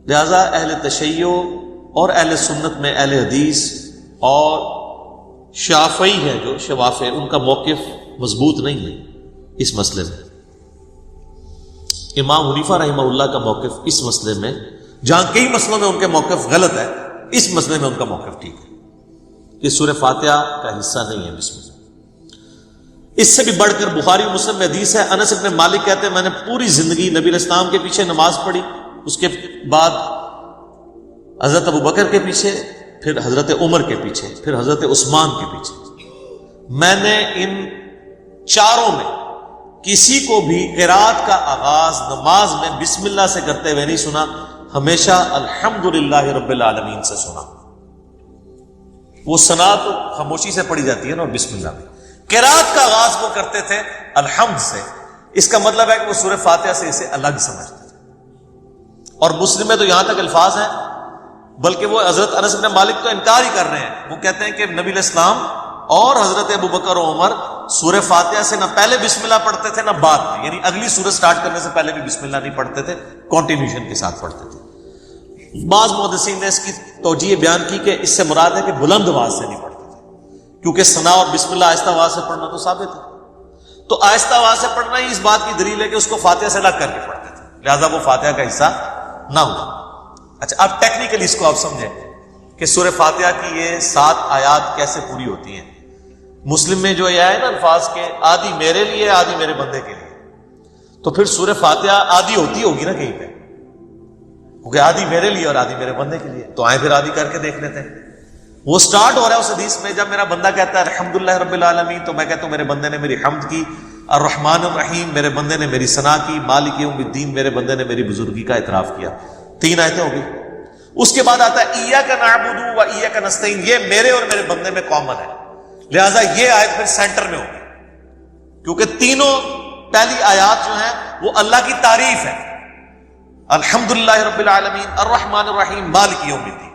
C: لہذا اہل تشیع اور اہل سنت میں اہل حدیث اور شافعی ہے جو شوافع، ان کا موقف مضبوط نہیں ہے اس مسئلے میں. امام حنیفہ رحمہ اللہ کا موقف اس مسئلے میں، جہاں کئی مسئلوں میں ان کے موقف غلط ہے، اس مسئلے میں ان کا موقف ٹھیک ہے کہ سورہ فاتحہ کا حصہ نہیں ہے بسم اللہ. اس سے بھی بڑھ کر بخاری اور مسلم میں حدیث ہے، انس بن مالک کہتے ہیں میں نے پوری زندگی نبی علیہ السلام کے پیچھے نماز پڑھی، اس کے بعد حضرت ابو بکر کے پیچھے، پھر حضرت عمر کے پیچھے، پھر حضرت عثمان کے پیچھے. میں نے ان چاروں میں کسی کو بھی قرات کا آغاز نماز میں بسم اللہ سے کرتے ہوئے نہیں سنا، ہمیشہ الحمدللہ رب العالمین سے سنا. وہ ثنا تو خاموشی سے پڑھی جاتی ہے نا، اور بسم اللہ میں قرات کا آغاز وہ کرتے تھے الحمد سے. اس کا مطلب ہے کہ وہ سورہ فاتحہ سے اسے الگ سمجھتے تھے. اور مسلم میں تو یہاں تک الفاظ ہیں، بلکہ وہ حضرت انس بن مالک تو انکار ہی کر رہے ہیں. وہ کہتے ہیں کہ نبی علیہ السلام اور حضرت ابو بکر و عمر سورہ فاتحہ سے نہ پہلے بسم اللہ پڑھتے تھے نہ بعد میں، یعنی اگلی سورہ سٹارٹ کرنے سے پہلے بھی بسم اللہ نہیں پڑھتے تھے، کنٹینیوشن کے ساتھ پڑھتے تھے. بعض محدثین نے اس کی توجیہ بیان کی کہ اس سے مراد ہے کہ بلند آواز سے نہیں پڑھتے تھے، کیونکہ ثنا اور بسم اللہ آہستہ آواز سے پڑھنا تو ثابت ہے. تو آہستہ آواز سے پڑھنا ہی اس بات کی دلیل ہے کہ اس کو فاتحہ سے الگ کر کے پڑھتے تھے، لہذا وہ فاتحہ کا حصہ نہ ہوا. اچھا، اب ٹیکنیکلی اس کو آپ سمجھیں کہ سورہ فاتحہ کی یہ 7 آیات کیسے پوری ہوتی ہیں. مسلم میں جو یہ ہے نا الفاظ کے آدھی میرے لیے آدھی میرے بندے کے لیے، تو پھر سورہ فاتحہ آدھی ہوتی ہوگی نا کہیں پہ، کیونکہ آدھی میرے لیے اور آدھی میرے بندے کے لیے. تو آئیں پھر آدھی کر کے دیکھ لیتے ہیں. وہ سٹارٹ ہو رہا ہے اس حدیث میں، جب میرا بندہ کہتا ہے الحمدللہ رب العالمین، تو میں کہتا ہوں میرے بندے نے میری حمد کی. الرحمن الرحیم، میرے بندے نے میری ثنا کی. مالک یوم الدین، میرے بندے نے میری بزرگی کا اعتراف کیا. 3 آیتیں ہوگی. اس کے بعد آتا ہے ایاک نعبد و ایاک نستعین، یہ میرے اور میرے بندے میں کامن ہے، لہذا یہ آیت پھر سینٹر میں ہوگی، کیونکہ تینوں پہلی آیات جو ہیں وہ اللہ کی تعریف ہے. الحمدللہ رب العالمین، الرحمن الرحیم، مالک یوم الدین.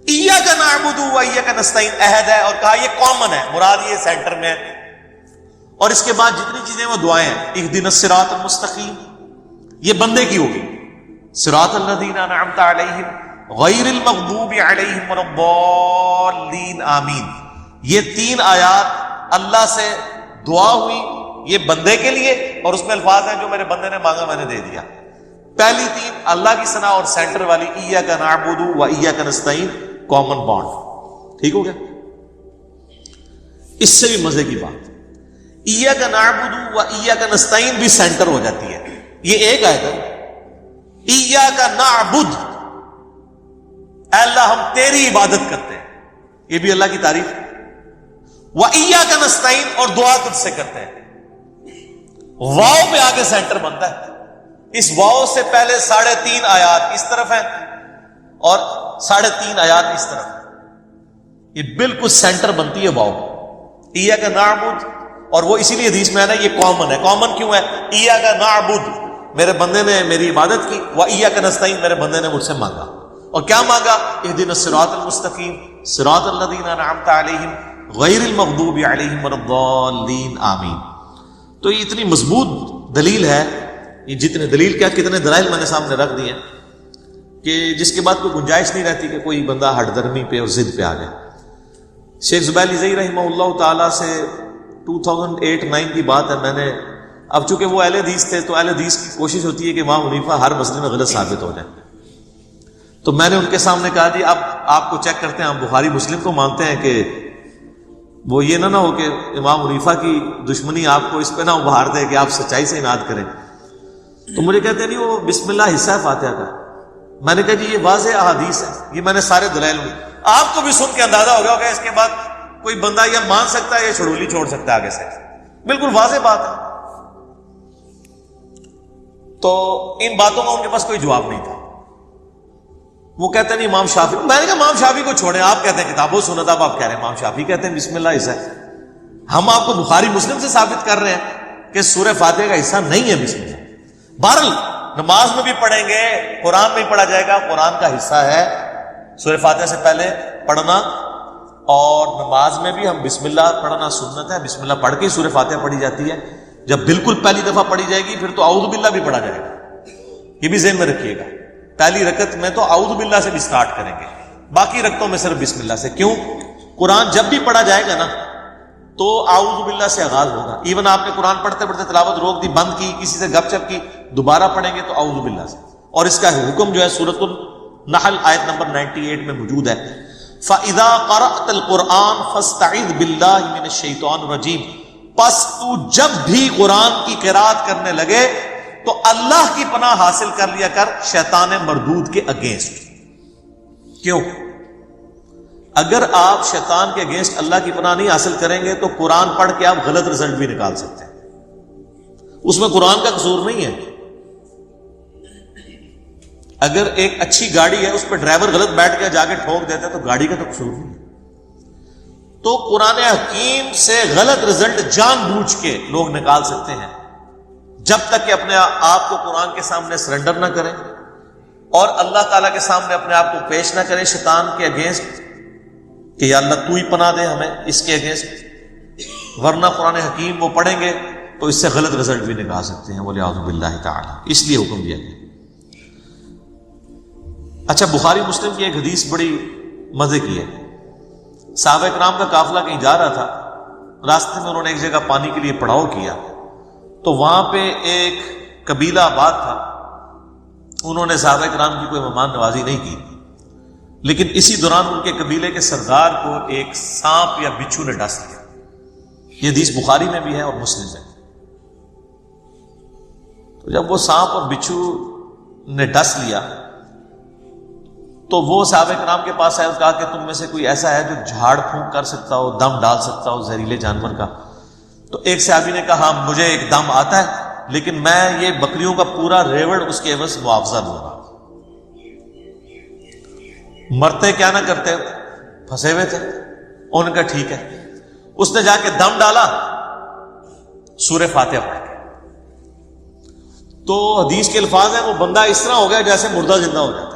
C: ایاک نعبد و ایاک نستعین عہد ہے، اور کہا یہ کامن ہے، مراد یہ سینٹر میں ہے. اور اس کے بعد جتنی چیزیں وہ دعائیں ہیں، اہدنا الصراط المستقیم، یہ بندے کی ہوگی. صراط الذین انعمت علیہم غیر المغضوب علیہم ولا الضالین آمین. یہ 3 آیات اللہ سے دعا ہوئی، یہ بندے کے لیے، اور اس میں الفاظ ہیں جو میرے بندے نے مانگا میں نے دے دیا. پہلی 3 اللہ کی ثنا، اور سینٹر والی ایاک نعبد و ایاک نستعین کامن بانڈ. ٹھیک ہو گیا؟ اس سے بھی مزے کی بات، ایاک نعبد و ایاک نستعین بھی سینٹر ہو جاتی ہے. یہ ایک آیت ہے، ایاک نعبد، اے اللہ ہم تیری عبادت کرتے ہیں، یہ بھی اللہ کی تعریف ہے. وَإِيَّاكَ نَسْتَعِينُ، اور دعا تجھ سے کرتے ہیں. واو پہ آگے سینٹر بنتا ہے. اس واو سے پہلے 3.5 آیات اس طرف ہیں اور 3.5 آیات اس طرف ہیں. یہ بالکل سینٹر بنتی ہے واو. ایاک نعبد، اور وہ اسی لیے حدیث میں ہے نا یہ کامن ہے. کامن کیوں ہے؟ ایاک نعبد، میرے بندے نے میری عبادت کی، وایاک نستعین، میرے بندے نے مجھ سے مانگا. اور کیا مانگا؟ اہدنا الصراط المستقیم صراط الذین انعمت علیہم غیر المغضوب علیہم ولا الضالین آمین. تو یہ اتنی مضبوط دلیل ہے، یہ جتنے دلیل کیا کتنے دلائل میں نے سامنے رکھ دیے ہیں کہ جس کے بعد کوئی گنجائش نہیں رہتی کہ کوئی بندہ ہٹ درمی پہ اور ضد پہ آ جائے. شیخ زبیر علی رحمہ اللہ تعالیٰ سے 2008-9 کی بات ہے. میں نے اب چونکہ وہ اہل حدیث تھے تو اہل حدیث کی کوشش ہوتی ہے کہ امام حنیفہ ہر مسئلے میں غلط ثابت ہو جائے. تو میں نے ان کے سامنے کہا جی اب آپ کو چیک کرتے ہیں، ہم بخاری مسلم کو مانتے ہیں کہ وہ یہ نہ ہو کہ امام حنیفہ کی دشمنی آپ کو اس پہ نہ ابھار دے کہ آپ سچائی سے اناد کریں. تو مجھے کہتے ہیں نہیں وہ بسم اللہ حصہ ہے فاتحہ کا. میں نے کہا جی یہ واضح احادیث ہے، یہ میں نے سارے دلائل میں آپ کو بھی سن کے اندازہ ہو گیا ہوگا اس کے بعد کوئی بندہ یا مان سکتا ہے یا چھڑولی چھوڑ سکتا ہے آگے سے. بالکل واضح بات ہے. تو ان باتوں کا ان کے پاس کوئی جواب نہیں تھا. وہ کہتے ہیں نہیں امام شافعی. میں نے کہا امام شافعی کو چھوڑیں، آپ کہتے ہیں کتاب و سنت، آپ کہہ رہے ہیں امام شافعی کہتے ہیں بسم اللہ حصہ ہے. ہم آپ کو بخاری مسلم سے ثابت کر رہے ہیں کہ سورہ فاتحہ کا حصہ نہیں ہے بسم اللہ. بہرحال نماز میں بھی پڑھیں گے، قرآن میں بھی پڑھا جائے گا، قرآن کا حصہ ہے سورہ فاتحہ سے پہلے پڑھنا. اور نماز میں بھی ہم بسم اللہ پڑھنا سنت ہے، بسم اللہ پڑھ کے سورہ فاتحہ پڑھی جاتی ہے. جب بالکل پہلی دفعہ پڑھی جائے گی پھر تو اعوذ باللہ بھی پڑھا جائے گا. یہ بھی ذہن میں رکھیے گا، پہلی رکعت میں تو اعوذ باللہ سے بھی سٹارٹ کریں گے، باقی رکعتوں میں صرف بسم اللہ سے. کیوں؟ قرآن جب بھی پڑھا جائے گا نا تو اعوذ باللہ سے آغاز ہوگا. ایون آپ نے قرآن پڑھتے پڑھتے تلاوت روک دی، بند کی، کسی سے گپ شپ کی، دوبارہ پڑھیں گے تو اعوذ باللہ سے. اور اس کا حکم جو ہے سورۃ النحل آیت نمبر 98 میں موجود ہے. فَإِذَا قَرَأْتَ الْقُرْآنَ فَاسْتَعِذْ بِاللَّهِ مِنَ الشَّيْطَانِ الرَّجِيمِ. پس تو جب بھی قرآن کی قرات کرنے لگے تو اللہ کی پناہ حاصل کر لیا کر شیطان مردود کے اگینسٹ. کیوں؟ اگر آپ شیطان کے اگینسٹ اللہ کی پناہ نہیں حاصل کریں گے تو قرآن پڑھ کے آپ غلط رزلٹ بھی نکال سکتے ہیں. اس میں قرآن کا قصور نہیں ہے. اگر ایک اچھی گاڑی ہے اس پہ ڈرائیور غلط بیٹھ کے جا کے ٹھوک دیتا ہے تو گاڑی کا تو قصور نہیں ہے. تو قرآن حکیم سے غلط رزلٹ جان بوجھ کے لوگ نکال سکتے ہیں جب تک کہ اپنے آپ کو قرآن کے سامنے سرنڈر نہ کریں اور اللہ تعالیٰ کے سامنے اپنے آپ کو پیش نہ کریں شیطان کے اگینسٹ کہ یا اللہ تو ہی پناہ دے ہمیں اس کے اگینسٹ. ورنہ قرآن حکیم وہ پڑھیں گے تو اس سے غلط رزلٹ بھی نکال سکتے ہیں. وَلِعَوْذُ بِاللَّهِ تعالی. اس لیے حکم دیا گیا. اچھا بخاری مسلم کی ایک حدیث بڑی مزے کی ہے. صحابہ کرام کا قافلہ کہیں جا رہا تھا، راستے میں انہوں نے ایک جگہ پانی کے لیے پڑاؤ کیا تو وہاں پہ ایک قبیلہ آباد تھا. انہوں نے صحابہ کرام کی کوئی مہمان نوازی نہیں کی، لیکن اسی دوران ان کے قبیلے کے سردار کو ایک سانپ یا بچھو نے ڈس لیا. یہ حدیث بخاری میں بھی ہے اور مسلم میں. تو جب وہ سانپ اور بچھو نے ڈس لیا تو وہ صحابہ کرام کے پاس آئے اور کہا کہ تم میں سے کوئی ایسا ہے جو جھاڑ پھونک کر سکتا ہو، دم ڈال سکتا ہو زہریلے جانور کا. تو ایک صحابی نے کہا ہاں مجھے ایک دم آتا ہے لیکن میں یہ بکریوں کا پورا ریوڑ اس کے عوض معاوضہ دوں گا. مرتے کیا نہ کرتے، پھنسے ہوئے تھے. انہوں نے کہا ٹھیک ہے. اس نے جا کے دم ڈالا سورہ فاتحہ پڑھ کے. تو حدیث کے الفاظ ہیں وہ بندہ اس طرح ہو گیا جیسے مردہ زندہ ہو جاتا ہے.